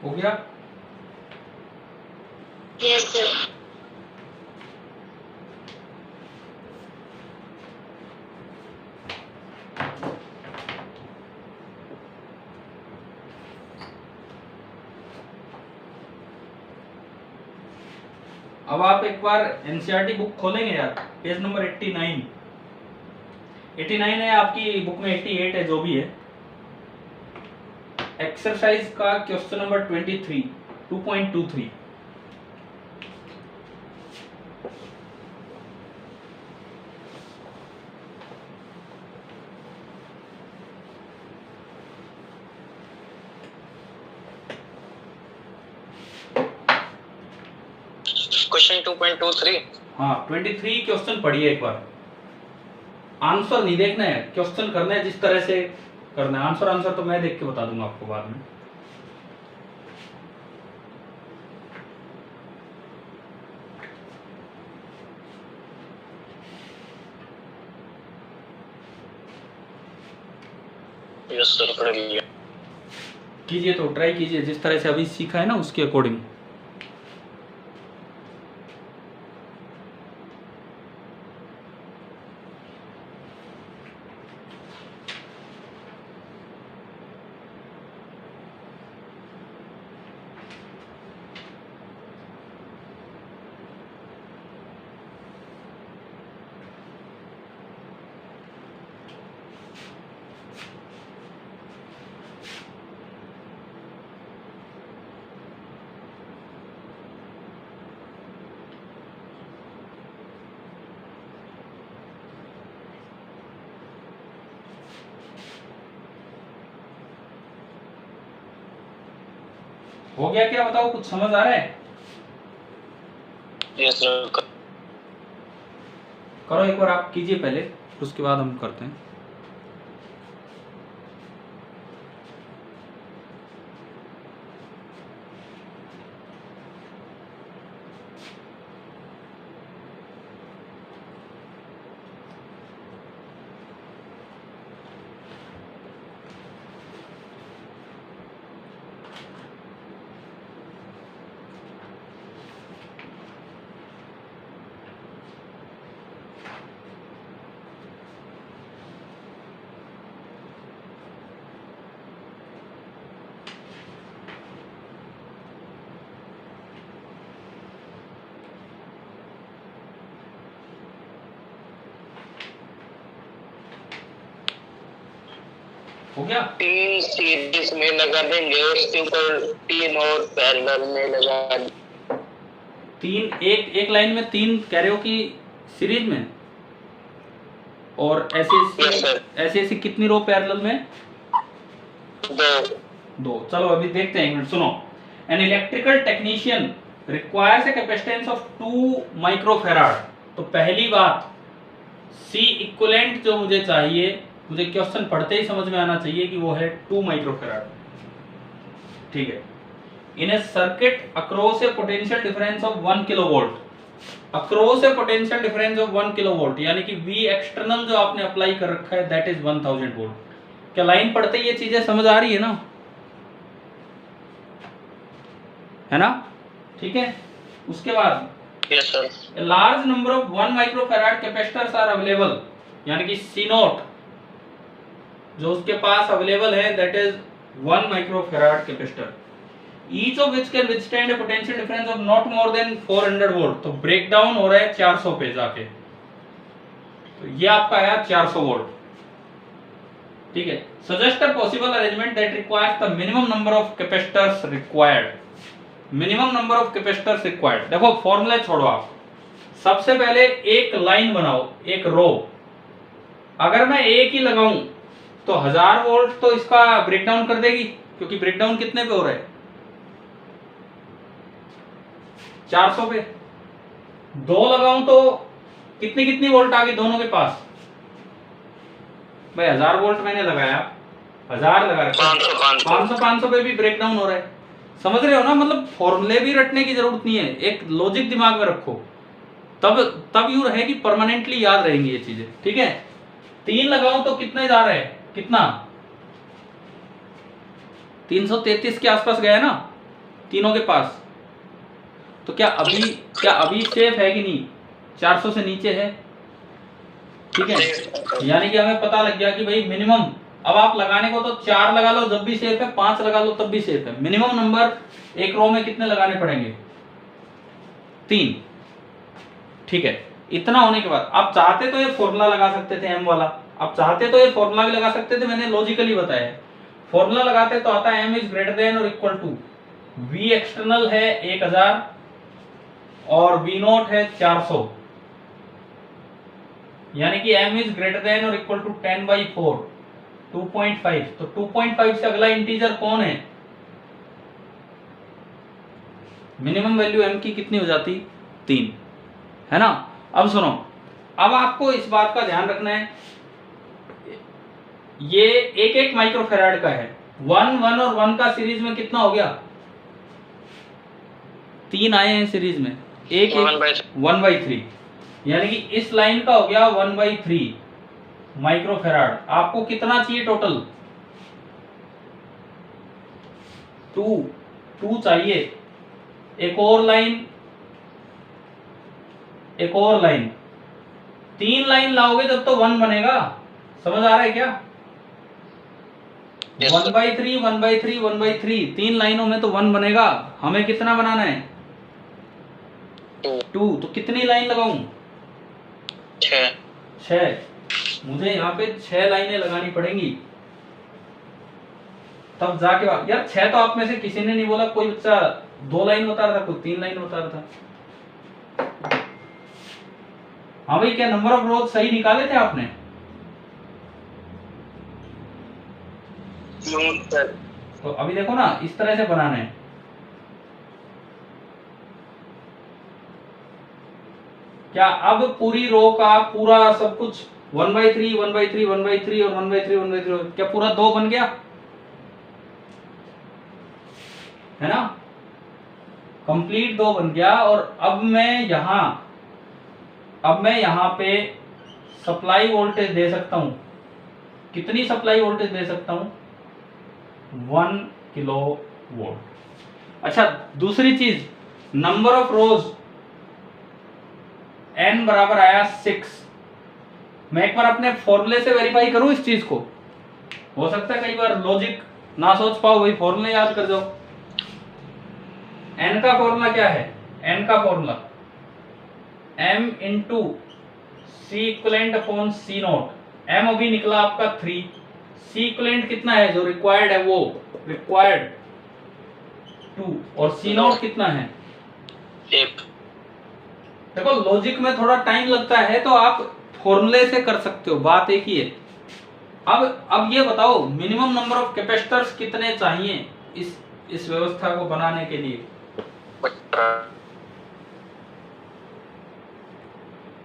हो गया? Yes, sir. अब आप एक बार एनसीईआरटी बुक खोलेंगे यार, पेज नंबर 89 है आपकी बुक में, 88 है जो भी है। एक्सरसाइज का क्वेश्चन नंबर 23 2.23। क्वेश्चन 2.23। हाँ 23 क्वेश्चन पढ़िए एक बार, आंसर नहीं देखना है, क्वेश्चन करना है जिस तरह से करना है। आंसर तो मैं देख के बता दूंगा आपको बाद में। यस सर, पढ़ लिया। कीजिए तो ट्राई कीजिए जिस तरह से अभी सीखा है ना उसके अकॉर्डिंग। हो गया क्या, बताओ कुछ समझ आ रहा है? Yes sir. करो एक बार आप कीजिए पहले, उसके बाद हम करते हैं। हो गया? 3 सीरीज में लगा देंगे, उसके ऊपर 3 और पैरेलल में लगा। 3 एक लाइन में 3 कह रहे हो कि सीरीज में, और Yes, sir. ऐसे कितनी रो पैरेलल में? 2। चलो अभी देखते हैं, एक मिनट सुनो। An electrical technician requires a capacitance of 2 microfarad. तो पहली बात C इक्विवेलेंट जो मुझे चाहिए, मुझे क्वेश्चन पढ़ते ही समझ में आना चाहिए कि वो है 2 माइक्रोफैराड। ठीक है। In a circuit across a potential difference of 1 kilovolt, across a potential difference of 1 kilovolt, यानी कि V एक्सटर्नल जो आपने अप्लाई कर रखा है दैट इज 1000 वोल्ट। क्या लाइन पढ़ते ही ये चीजें समझ आ रही है ना? है ना? ठीक है। उसके बाद yes sir. a large number of 1 microfarad capacitors are available, यानी कि C नॉट जो उसके पास अवेलेबल है that is 1 microfarad capacitor, each of which can withstand a potential difference of not more than 400 volt. तो ब्रेक डाउन हो रहा है 400 पे जाके, तो ये आपका आया 400 वोल्ट। ठीक है। Suggest a possible arrangement that requires the minimum number of capacitors required. Minimum number of capacitors required, देखो फॉर्मूला छोड़ो आप, सबसे पहले एक लाइन बनाओ, एक रो। अगर मैं एक ही लगाऊं तो 1000 वोल्ट तो इसका ब्रेकडाउन कर देगी, क्योंकि ब्रेकडाउन कितने पे हो रहा है? 400 पे। 2 लगाऊं तो कितनी वोल्ट आ गई दोनों के पास? भाई 1000 वोल्ट मैंने लगाया, 1000 लगा रखा, 500 पे भी ब्रेकडाउन हो रहा है। समझ रहे हो ना? मतलब फॉर्मूले भी रटने की जरूरत नहीं है, एक लॉजिक दिमाग में रखो, तब यूं रहेगी, परमानेंटली याद रहेंगी ये चीजें। ठीक है। 3 लगाऊं तो कितने जा रहे हैं? कितना? 333 के आसपास गया ना? तीनों के पास? तो क्या अभी सेफ है कि नहीं? 400 से नीचे है, ठीक है। यानी कि हमें पता लग गया कि भाई मिनिमम, अब आप लगाने को तो 4 लगा लो जब भी सेफ है, 5 लगा लो तब भी सेफ है। मिनिमम नंबर एक रो में कितने लगाने पड़ेंगे? 3, ठीक है। इतना होने के बाद आप चाहते तो ये फॉर्मूला लगा सकते थे एम वाला, आप चाहते तो ये फॉर्मूला भी लगा सकते थे, मैंने लॉजिकली बताया है। फॉर्मूला लगाते तो आता है एम इज ग्रेटर देन और इक्वल टू, वी एक्सटर्नल है 1000 और वी नॉट है 400, यानी कि m इज ग्रेटर देन और इक्वल टू 10/4, 2.5। तो 2.5 से अगला इंटीजर कौन है? मिनिमम वैल्यू m की कितनी हो जाती? 3, है ना। अब सुनो, अब आपको इस बात का ध्यान रखना है, ये 1 माइक्रोफैराड का है, 1 1 और 1 का सीरीज में कितना हो गया? 3 आए हैं सीरीज में, 1/3, यानी कि इस लाइन का हो गया 1/3 माइक्रोफैराड। आपको कितना चाहिए टोटल? 2 चाहिए। एक और लाइन, 3 लाइन लाओगे जब तो 1 बनेगा। समझ आ रहा है क्या? 1/3 1/3 1/3, 3 लाइनों में तो 1 बनेगा। हमें कितना बनाना है? 2। तो कितनी लाइन लगाऊं? 6। मुझे यहाँ पे 6 लाइनें लगानी पड़ेंगी, तब जाके यार 6 तो आप में से किसी ने नहीं बोला, कोई बच्चा 2 लाइन बता रहा था, कोई 3 लाइन बता रहा था। हाँ भाई, क्या नंबर ऑफ रोज सही निकाले थे आपने? तो अभी देखो ना, इस तरह से बनाना है। क्या अब पूरी रो का पूरा सब कुछ 1/3 1/3 1/3 और 1/3 1/3, क्या पूरा 2 बन गया? है ना, कंप्लीट 2 बन गया। और अब मैं यहां पे सप्लाई वोल्टेज दे सकता हूं। कितनी सप्लाई वोल्टेज दे सकता हूं? 1 किलो वोल्ट। अच्छा, दूसरी चीज, नंबर ऑफ रोज n बराबर आया 6। मैं एक बार अपने फॉर्मूले से वेरीफाई करूं इस चीज को? हो सकता है कई बार लॉजिक ना सोच पाओ, वही फॉर्मूले याद कर जाओ। n का फॉर्मूला क्या है? n का formula m into C equivalent upon C naught. m अभी निकला आपका 3, सी इक्वलेंट कितना है जो रिक्वायर्ड है? वो रिक्वायर्ड 2, और सी नॉट कितना है? 1। देखो, लॉजिक में थोड़ा टाइम लगता है, तो आप फॉर्मूले से कर सकते हो, बात एक ही है। अब ये बताओ, मिनिमम नंबर ऑफ कैपेसिटर्स कितने चाहिए इस व्यवस्था को बनाने के लिए?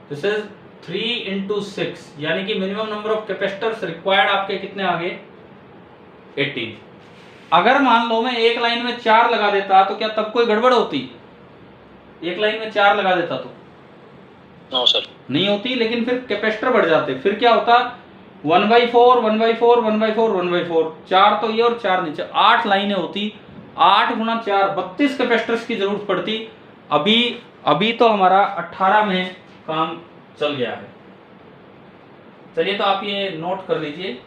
दिस इज 3 into 6, यानी कि minimum number of capacitors required आपके कितने आ गए? 18। अगर मान लो मैं एक लाइन में 4 लगा देता तो क्या तब कोई गड़बड़ होती? एक लाइन में 4 लगा देता तो नो सर, नहीं होती, लेकिन फिर कैपेसिटर बढ़ जाते। फिर क्या होता? 1/4 1/4 1/4 1/4, 4 तो ये और 4 नीचे, 8 लाइनें होती। 8 गुना 4 32 कैपेसिटर्स की जरूरत पड़ती। अभी तो हमारा 18 में काम चल गया है। चलिए, तो आप ये नोट कर लीजिए।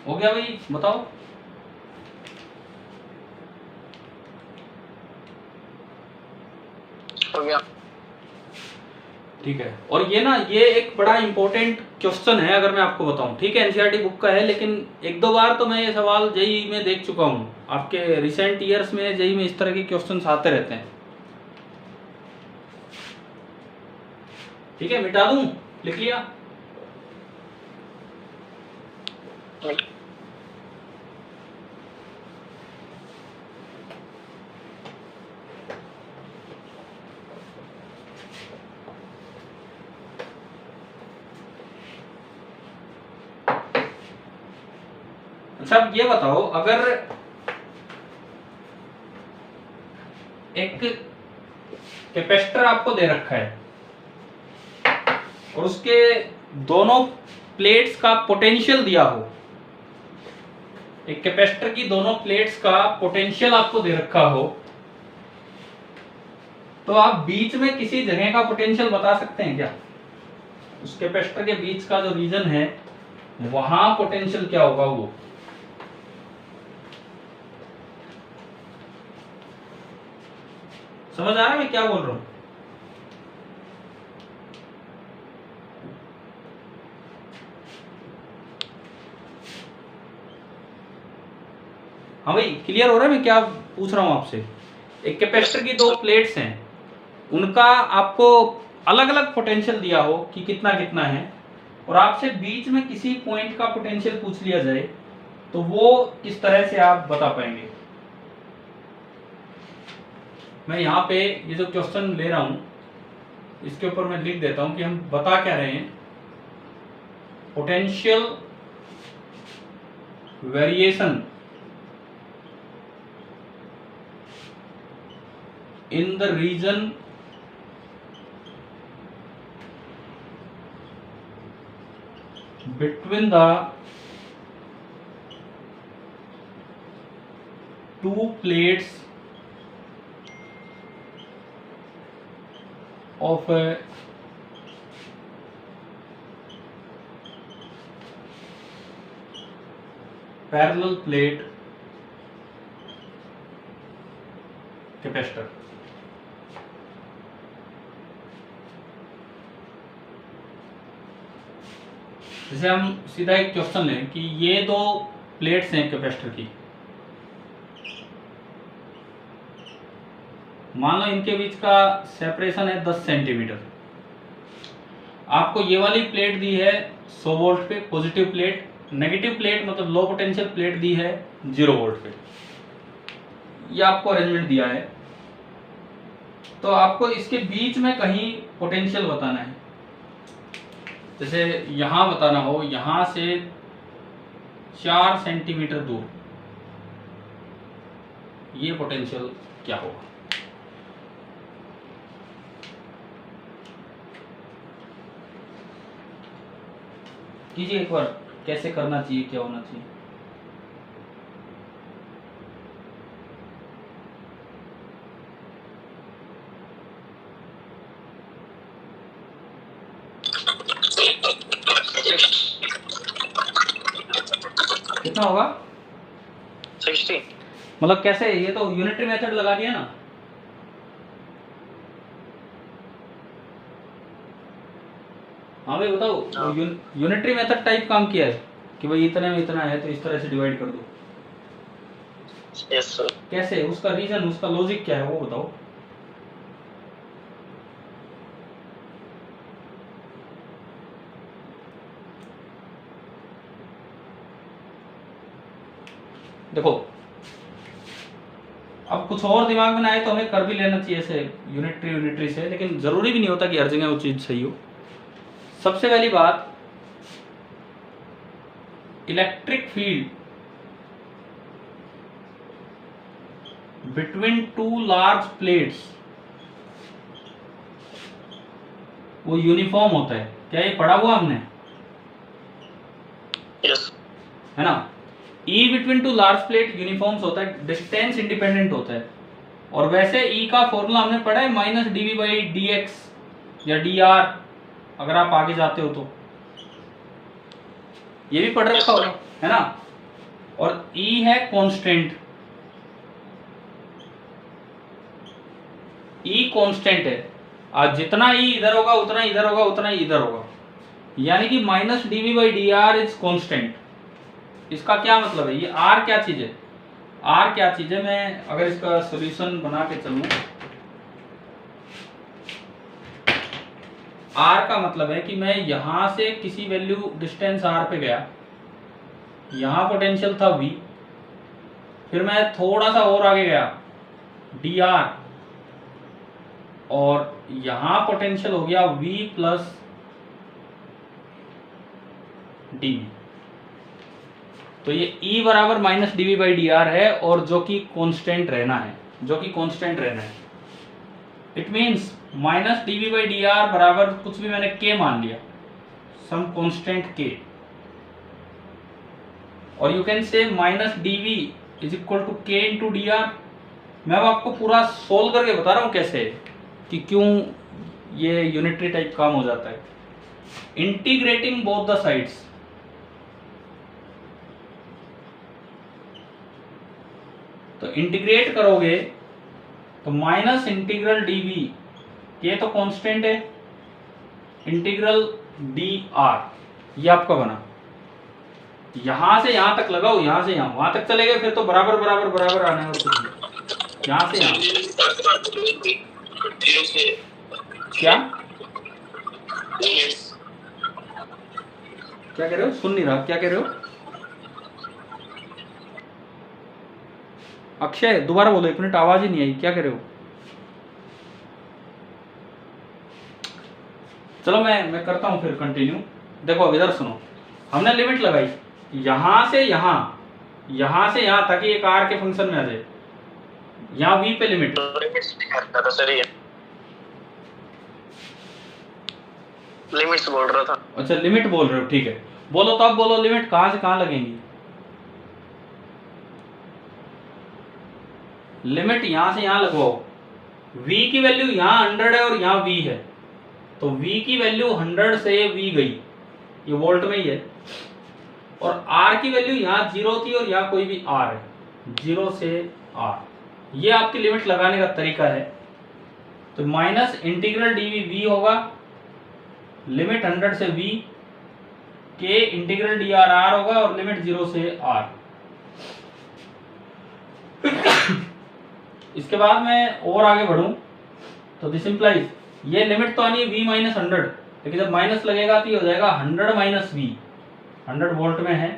हो गया भाई, बताओ। हो गया। ठीक है, और ये ना ये एक बड़ा इंपॉर्टेंट क्वेश्चन है अगर मैं आपको बताऊं, ठीक है, एनसीईआरटी बुक का है, लेकिन एक दो बार तो मैं ये सवाल जेईई में देख चुका हूँ। आपके रिसेंट ईयर्स में जेईई में इस तरह के क्वेश्चंस आते रहते हैं। ठीक है, मिटा दूं, लिख लिया? अच्छा, अब ये बताओ, अगर एक कैपेसिटर आपको दे रखा है और उसके दोनों प्लेट्स का पोटेंशियल दिया हो, एक कैपेसिटर की दोनों प्लेट्स का पोटेंशियल आपको दे रखा हो, तो आप बीच में किसी जगह का पोटेंशियल बता सकते हैं क्या? उस कैपेसिटर के बीच का जो रीजन है वहां पोटेंशियल क्या होगा? वो समझ आ रहा है मैं क्या बोल रहा हूं? हाँ भाई, क्लियर हो रहा है मैं क्या पूछ रहा हूं आपसे? एक कैपेसिटर की दो प्लेट्स हैं, उनका आपको अलग अलग पोटेंशियल दिया हो कि कितना कितना है, और आपसे बीच में किसी पॉइंट का पोटेंशियल पूछ लिया जाए, तो वो किस तरह से आप बता पाएंगे? मैं यहाँ पे ये जो क्वेश्चन ले रहा हूं, इसके ऊपर मैं लिख देता हूं कि हम बता क्या रहे हैं। Potential variation in the region between the two plates of a parallel plate capacitor। जैसे हम सीधा एक क्वेश्चन लें कि ये दो प्लेट्स हैं कैपेसिटर की, मान लो इनके बीच का सेपरेशन है 10 सेंटीमीटर। आपको ये वाली प्लेट दी है 100 वोल्ट पे पॉजिटिव प्लेट, नेगेटिव प्लेट मतलब लो पोटेंशियल प्लेट दी है 0 वोल्ट पे। ये आपको अरेंजमेंट दिया है, तो आपको इसके बीच में कहीं पोटेंशियल बताना है। जैसे यहां बताना हो, यहां से 4 सेंटीमीटर दूर ये पोटेंशियल क्या होगा? कीजिए एक बार, कैसे करना चाहिए, क्या होना चाहिए? कितना होगा? 60। मतलब कैसे? ये तो यूनिटरी मेथड लगा दिया ना। हाँ भाई बताओ, यूनिटरी मेथड टाइप काम किया है कि भाई इतने में इतना है तो इस तरह से डिवाइड कर दो। Yes sir. कैसे? उसका रीजन, उसका लॉजिक क्या है वो बताओ। देखो, अब कुछ और दिमाग में ना आए तो हमें कर भी लेना चाहिए ऐसे यूनिटरी से, लेकिन जरूरी भी नहीं होता कि हर जगह वो चीज सही हो। सबसे पहली बात, electric field between two large plates वो यूनिफॉर्म होता है। क्या ये पढ़ा हुआ हमने? यस। है ना? E between two large plate uniforms होता है, डिस्टेंस इंडिपेंडेंट होता है। और वैसे E का फॉर्मूला हमने पढ़ा है -dV/dx या dr, अगर आप आगे जाते हो तो ये भी पढ़ रखा होगा, है ना? और E है कांस्टेंट, E कांस्टेंट है। आज जितना E इधर होगा उतना इधर होगा उतना ही इधर होगा, यानी कि minus dV by d are is constant. इसका क्या मतलब है, ये R क्या चीज है, R क्या चीज है, मैं अगर इसका सॉल्यूशन बना के चलूं, R का मतलब है कि मैं यहां से किसी वैल्यू डिस्टेंस R पे गया, यहां पोटेंशियल था V, फिर मैं थोड़ा सा और आगे गया dr, और यहां पोटेंशियल हो गया V प्लस dV। तो ये E बराबर minus dV by d are है, और जो कि कांस्टेंट रहना है, जो कि कांस्टेंट रहना है। It means minus dV by d r बराबर कुछ भी मैंने K मान लिया, सम कांस्टेंट K, और you can say minus dV is equal to K into d r. मैं अब आपको पूरा सोल्व करके बता रहा हूं कैसे, कि क्यों ये यूनिटरी टाइप काम हो जाता है। इंटीग्रेटिंग बोथ द साइड्स, तो इंटीग्रेट करोगे तो माइनस इंटीग्रल dV, ये तो कांस्टेंट है, इंटीग्रल dr, ये आपका बना। यहां से यहां तक लगाओ, यहां से यहां, वहां तक चले गए फिर तो बराबर बराबर बराबर आने और कुछ नहीं। यहां से यहां क्या क्या कह रहे हो, सुन नहीं रहा, क्या कह रहे हो अक्षय, दोबारा बोलो, 1 मिनट आवाज ही नहीं आई, क्या कह रहे हो। चलो मैं करता हूं फिर कंटिन्यू। देखो अब इधर सुनो, हमने लिमिट लगाई यहां से यहां, यहां से यहां, ताकि एक r के फंक्शन में आ जाए, यहां v पे लिमिट। लिमिट्स बोल रहा था। अच्छा लिमिट बोल रहे हो, ठीक है, बोलो तो अब बोलो लिमिट कहां से कहां लगेंगी। लिमिट यहां से यहां लगवाओ, v की वैल्यू यहां 100 है और यहां v है, तो v की वैल्यू 100 से v गई, ये वोल्ट में ही है, और r की वैल्यू यहां 0 थी और यहां कोई भी r है, 0 से r, ये आपकी लिमिट लगाने का तरीका है। तो माइनस इंटीग्रल dv v होगा, लिमिट 100 से v, k integral dr r होगा, और लिमिट 0 से r। इसके बाद मैं और आगे बढ़ूं तो दिस इंप्लाइज, ये लिमिट तो आनी है v माइनस 100, लेकिन जब माइनस लगेगा तो ये हो जाएगा 100 माइनस v, 100 वोल्ट में है,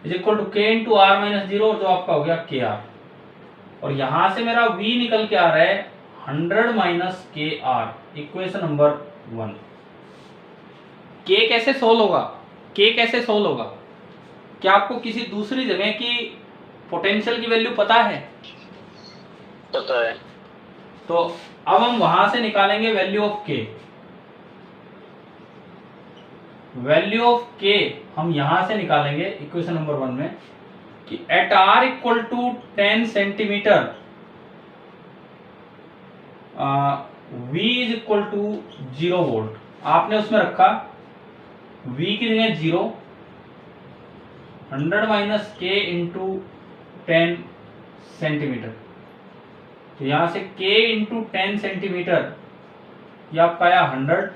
is equal to k into r minus 0, जो आपका हो गया के आर, और यहां से मेरा v निकल के आ रहा है 100 माइनस के आर, इक्वेशन नंबर 1। k कैसे सोल्व होगा, k कैसे सोल्व होगा, क्या आपको किसी दूसरी जगह की पोटेंशियल की वैल्यू पता है, पता है। तो अब हम वहां से निकालेंगे value of k, value of k हम यहां से निकालेंगे इक्वेशन नंबर 1 में, कि at r equal to 10 centimetre v is equal to 0 volt, आपने उसमें रखा v की जगह 0, 100 माइनस k इंटू 10 सेंटीमीटर, तो यहां से k इंटू 10 सेंटीमीटर, ये आपका आया 100,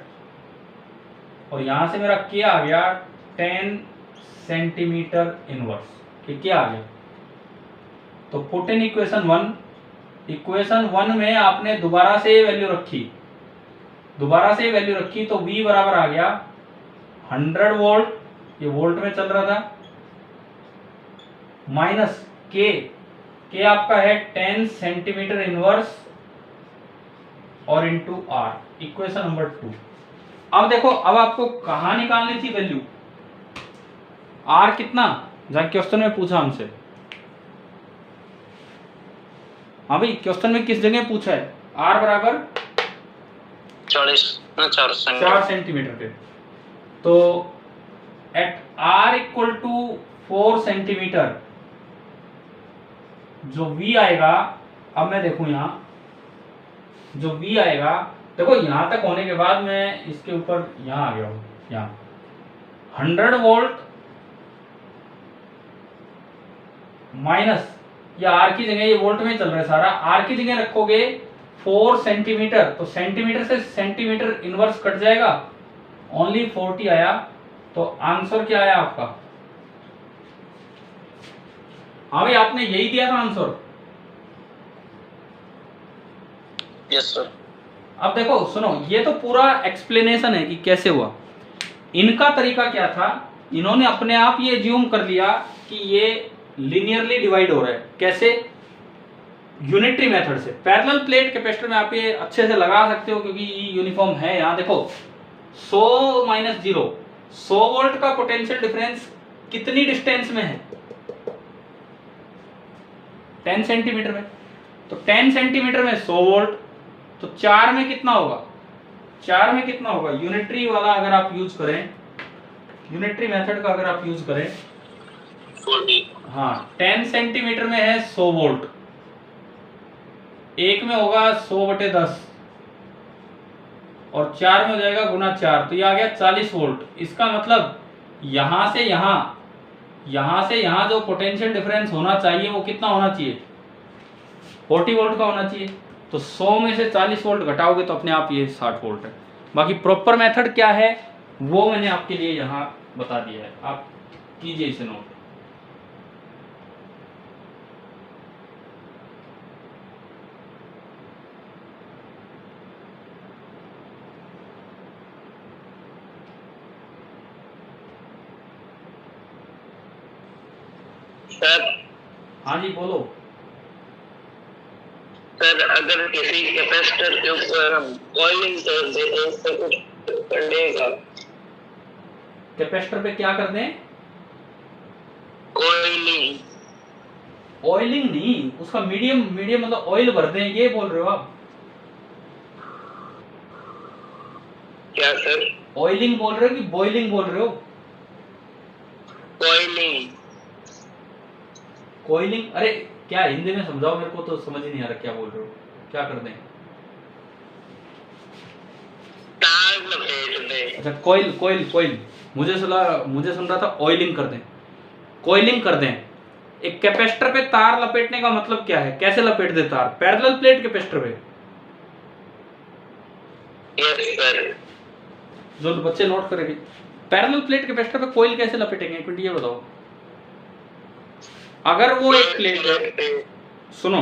और यहां से मेरा k आ गया 10 सेंटीमीटर इनवर्स, ठीक है आ गया। तो पुट इन इक्वेशन 1, इक्वेशन 1 में आपने दोबारा से वैल्यू रखी, दोबारा से वैल्यू रखी, तो v बराबर आ गया 100 वोल्ट, ये वोल्ट में चल रहा था, माइनस k आपका है 10 सेंटीमीटर इनवर्स और इंटू r, इक्वेशन नंबर 2। अब देखो, अब आपको कहां निकालनी थी वैल्यू, r कितना, जहां क्वेश्चन में पूछा हमसे, हाँ भाई क्वेश्चन में किस जगह पूछा है, r बराबर 4 सेंटीमीटर पे, तो at r equal to 4 centimetre जो v आएगा, अब मैं देखूं यहां जो v आएगा, देखो यहां तक होने के बाद मैं इसके ऊपर यहां आ गया हूं, यहां 100 वोल्ट माइनस, या आर की जगह, ये वोल्ट में चल रहा है सारा, आर की जगह रखोगे 4 सेंटीमीटर, तो सेंटीमीटर से सेंटीमीटर इनवर्स कट जाएगा, ओनली 40 आया। तो आंसर क्या आया आपका? हाँ भाई, आपने यही दिया था आंसर। Yes sir. अब देखो सुनो, ये तो पूरा एक्सप्लेनेशन है कि कैसे हुआ। इनका तरीका क्या था, इन्होंने अपने आप ये ज्यूम कर लिया कि ये लिनियरली डिवाइड हो रहा है। कैसे? यूनिटरी मेथड से। पैरेलल प्लेट कैपेसिटर में आप ये अच्छे से लगा सकते हो क्योंकि ये यूनिफॉर्म है। यहाँ देखो 100 माइनस 0, 100 वोल्ट का पोटेंशियल डिफरेंस कितनी डिस्टेंस में है? 10 सेंटीमीटर में। तो 10 सेंटीमीटर में 100 वोल्ट, तो 4 में कितना होगा? 4 में कितना होगा? यूनिटरी वाला अगर आप यूज करें, यूनिटरी मेथड का अगर आप यूज करें, 40। हाँ 10 सेंटीमीटर में है 100 वोल्ट, एक में होगा 100/10 और 4 में हो जाएगा गुना 4, तो ये आ गया 40 वोल्ट। इसका मतलब यहां से यहां जो पोटेंशियल डिफरेंस होना चाहिए वो कितना होना चाहिए? 40 वोल्ट का होना चाहिए। तो 100 में से 40 वोल्ट घटाओगे तो अपने आप ये 60 वोल्ट है। बाकी प्रॉपर मेथड क्या है वो मैंने आपके लिए यहाँ बता दिया है, आप कीजिए इसे नोट। सर हाँ जी बोलो। सर अगर किसी कैपेसिटर के ऊपर हम कॉइलिंग कर दे तो उससे कुछ पड़ेगा? कैपेसिटर पे क्या कर दें? कॉइलिंग। ऑयलिंग नहीं, उसका मीडियम मतलब ऑयल भर दें, ये बोल रहे हो आप? क्या सर? ऑयलिंग बोल रहे हो कि बॉइलिंग बोल रहे हो? कॉइलिंग। कॉइलिंग, अरे क्या हिंदी में समझाओ, मेरे को तो समझ ही नहीं आ रहा क्या बोल रहे हो। क्या कर दें? तार लपेट दे। अच्छा कोइल, मुझे सुन रहा था ऑयलिंग कर दें। कॉइलिंग कर दें। एक कैपेसिटर पे तार लपेटने का मतलब क्या है? कैसे लपेट दे तार? पैरेलल प्लेट कैपेसिटर पे। Yes sir. जो बच्चे नोट करेंगे, पैरेलल प्लेट कैपेसिटर पे कॉइल कैसे लपेटेंगे, एक मिनट ये बताओ। अगर वो एक प्लेट है, सुनो,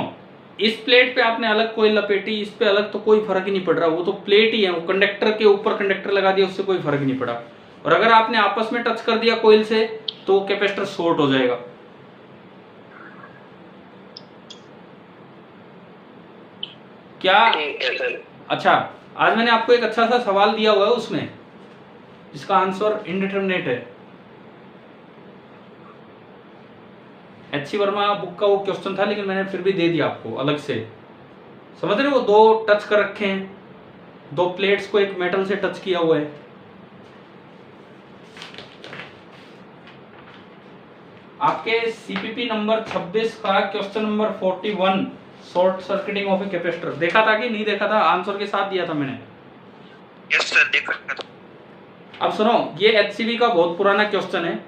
इस प्लेट पे आपने अलग कोई लपेटी, इस पे अलग, तो कोई फर्क ही नहीं पड़ रहा, वो तो प्लेट ही है। वो कंडक्टर के ऊपर कंडक्टर लगा दिया, उससे कोई फर्क नहीं पड़ा। और अगर आपने आपस में टच कर दिया कोइल से तो कैपेसिटर शॉर्ट हो जाएगा। क्या? ठीक है सर। अच्छा, आज मैंने आपको एक अच्छा सा सवाल दिया हुआ है, उसमें जिसका आंसर इंडिटरमिनेट है। एच.सी. वर्मा बुक का वो क्वेश्चन था, लेकिन मैंने फिर भी दे दिया आपको अलग से। समझ रहे हो? वो दो टच कर रखे हैं, दो प्लेट्स को एक मेटल से टच किया हुआ है। आपके सीपीपी नंबर 26 का question number 41, short circuiting of a capacitor, देखा था कि नहीं देखा था? आंसर के साथ दिया था मैंने। यस सर, देखा था। अब सुनो, ये एचसीवी का बहुत पुराना क्वेश्चन है,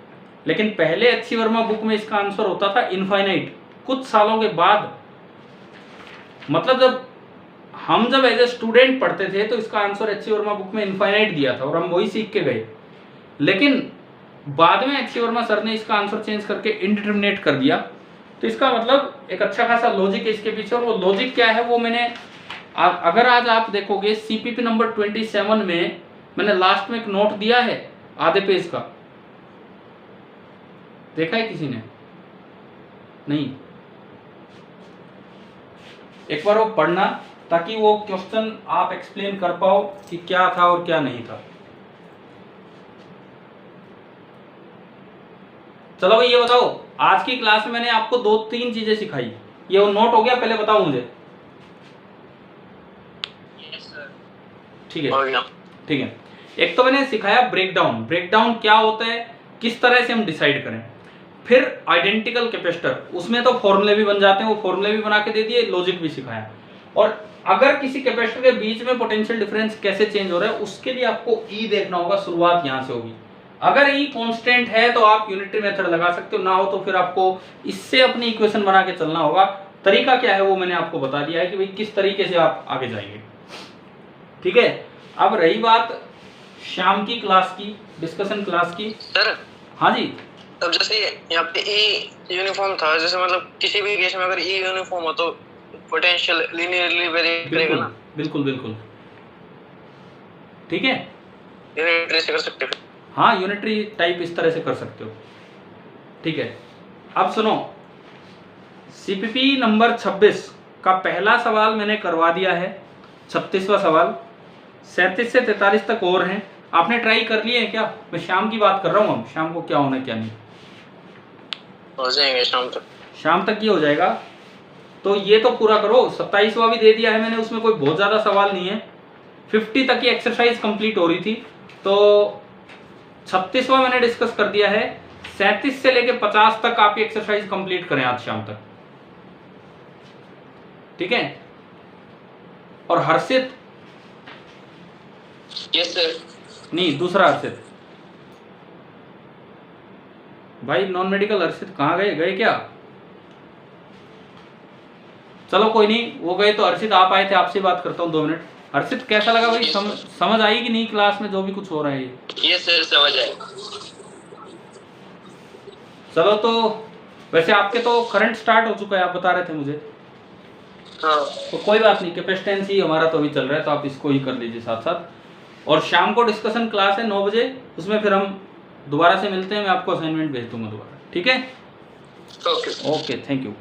लेकिन पहले एच.सी. वर्मा बुक में इसका आंसर होता था इनफाइनाइट। कुछ सालों के बाद, मतलब जब एज ए स्टूडेंट पढ़ते थे तो इसका आंसर एच.सी. वर्मा बुक में इनफाइनाइट दिया था और हम वही सीख के गए। लेकिन बाद में एच.सी. वर्मा सर ने इसका आंसर चेंज करके इंडिटरमिनेट कर दिया। तो इसका मतलब एक अच्छा खासा लॉजिक है इसके पीछे, और वो लॉजिक क्या है वो मैंने अगर आज आप देखोगे सीपीपी नंबर 27 में मैंने लास्ट में एक नोट दिया है आधे पेज का। देखा है किसी ने? नहीं? एक बार वो पढ़ना ताकि वो क्वेश्चन आप एक्सप्लेन कर पाओ कि क्या था और क्या नहीं था। चलो भाई ये बताओ, आज की क्लास में मैंने आपको 2-3 चीजें सिखाई, ये वो नोट हो गया? पहले बताओ मुझे। ठीक है, ठीक है। एक तो मैंने सिखाया ब्रेकडाउन क्या होता है, किस तरह से हम डिसाइड करें। फिर आइडेंटिकल कैपेसिटर, उसमें तो फॉर्मूले भी बन जाते हैं, वो फॉर्मूले भी बना के दे दिए, लॉजिक भी सिखाया। और अगर किसी कैपेसिटर के बीच में पोटेंशियल डिफरेंस कैसे चेंज हो रहा है उसके लिए आपको ई देखना होगा, शुरुआत यहां से होगी। अगर ई कांस्टेंट है तो आप यूनिटरी मेथड लगा सकते हो, ना हो तो फिर आपको इससे अपनी इक्वेशन बना के चलना होगा। तरीका क्या है वो मैंने आपको बता दिया है कि भाई किस तरीके से आप आगे जाएंगे। ठीक है, अब रही बात शाम की क्लास की, डिस्कशन क्लास की। सर हाँ जी, अब जैसे यहाँ पे ई यूनिफॉर्म था, जैसे मतलब किसी भी केस में अगर ई यूनिफॉर्म हो तो पोटेंशियल लीनियरली वेरी करेगा ना। बिल्कुल बिल्कुल, ठीक है, यूनिटरी से कर सकते हैं। हाँ यूनिटरी टाइप इस तरह से कर सकते हो। ठीक है, अब सुनो, सीपीपी नंबर 26 का पहला सवाल मैंने करवा दिया है, 36वां सवाल, 37 से 43 तक और हैं। आपने ट्राई कर लिए हैं क्या? मैं शाम की बात कर रहा हूँ, अब शाम को क्या होना है क्या नहीं, हो जाएंगे शाम तक। शाम तक ये हो जाएगा। तो ये तो पूरा करो। 27वां भी दे दिया है मैंने, उसमें कोई बहुत ज़्यादा सवाल नहीं है, 50 तक की एक्सरसाइज कंप्लीट हो रही थी। तो 36वां मैंने डिस्कस कर दिया है, 37 से लेके 50 तक आप ये एक्सरसाइज कंप्लीट करें आज शाम तक, ठीक है। और हर्षित, यस सर। नहीं दूसरा हर्षित, भाई नॉन मेडिकल हर्षित कहाँ गए क्या? चलो कोई नहीं, वो गए तो हर्षित आप आए थे, आपसे बात करता हूँ 2 मिनट। हर्षित कैसा लगा भाई, समझ आई कि नहीं क्लास में जो भी कुछ हो रहा है ये? यस सर, समझ आए। चलो, तो वैसे आपके तो करंट स्टार्ट हो चुका है, आप बता रहे थे मुझे। हाँ तो कोई बात नहीं, कैपेसिटेंस ही हमारा तो अभी चल रहा है, तो आप इसको ही कर लीजिए साथ साथ। और शाम को डिस्कशन क्लास है 9 बजे, उसमें फिर हम दोबारा से मिलते हैं, मैं आपको असाइनमेंट भेज दूंगा दोबारा, ठीक है। Okay okay, thank you.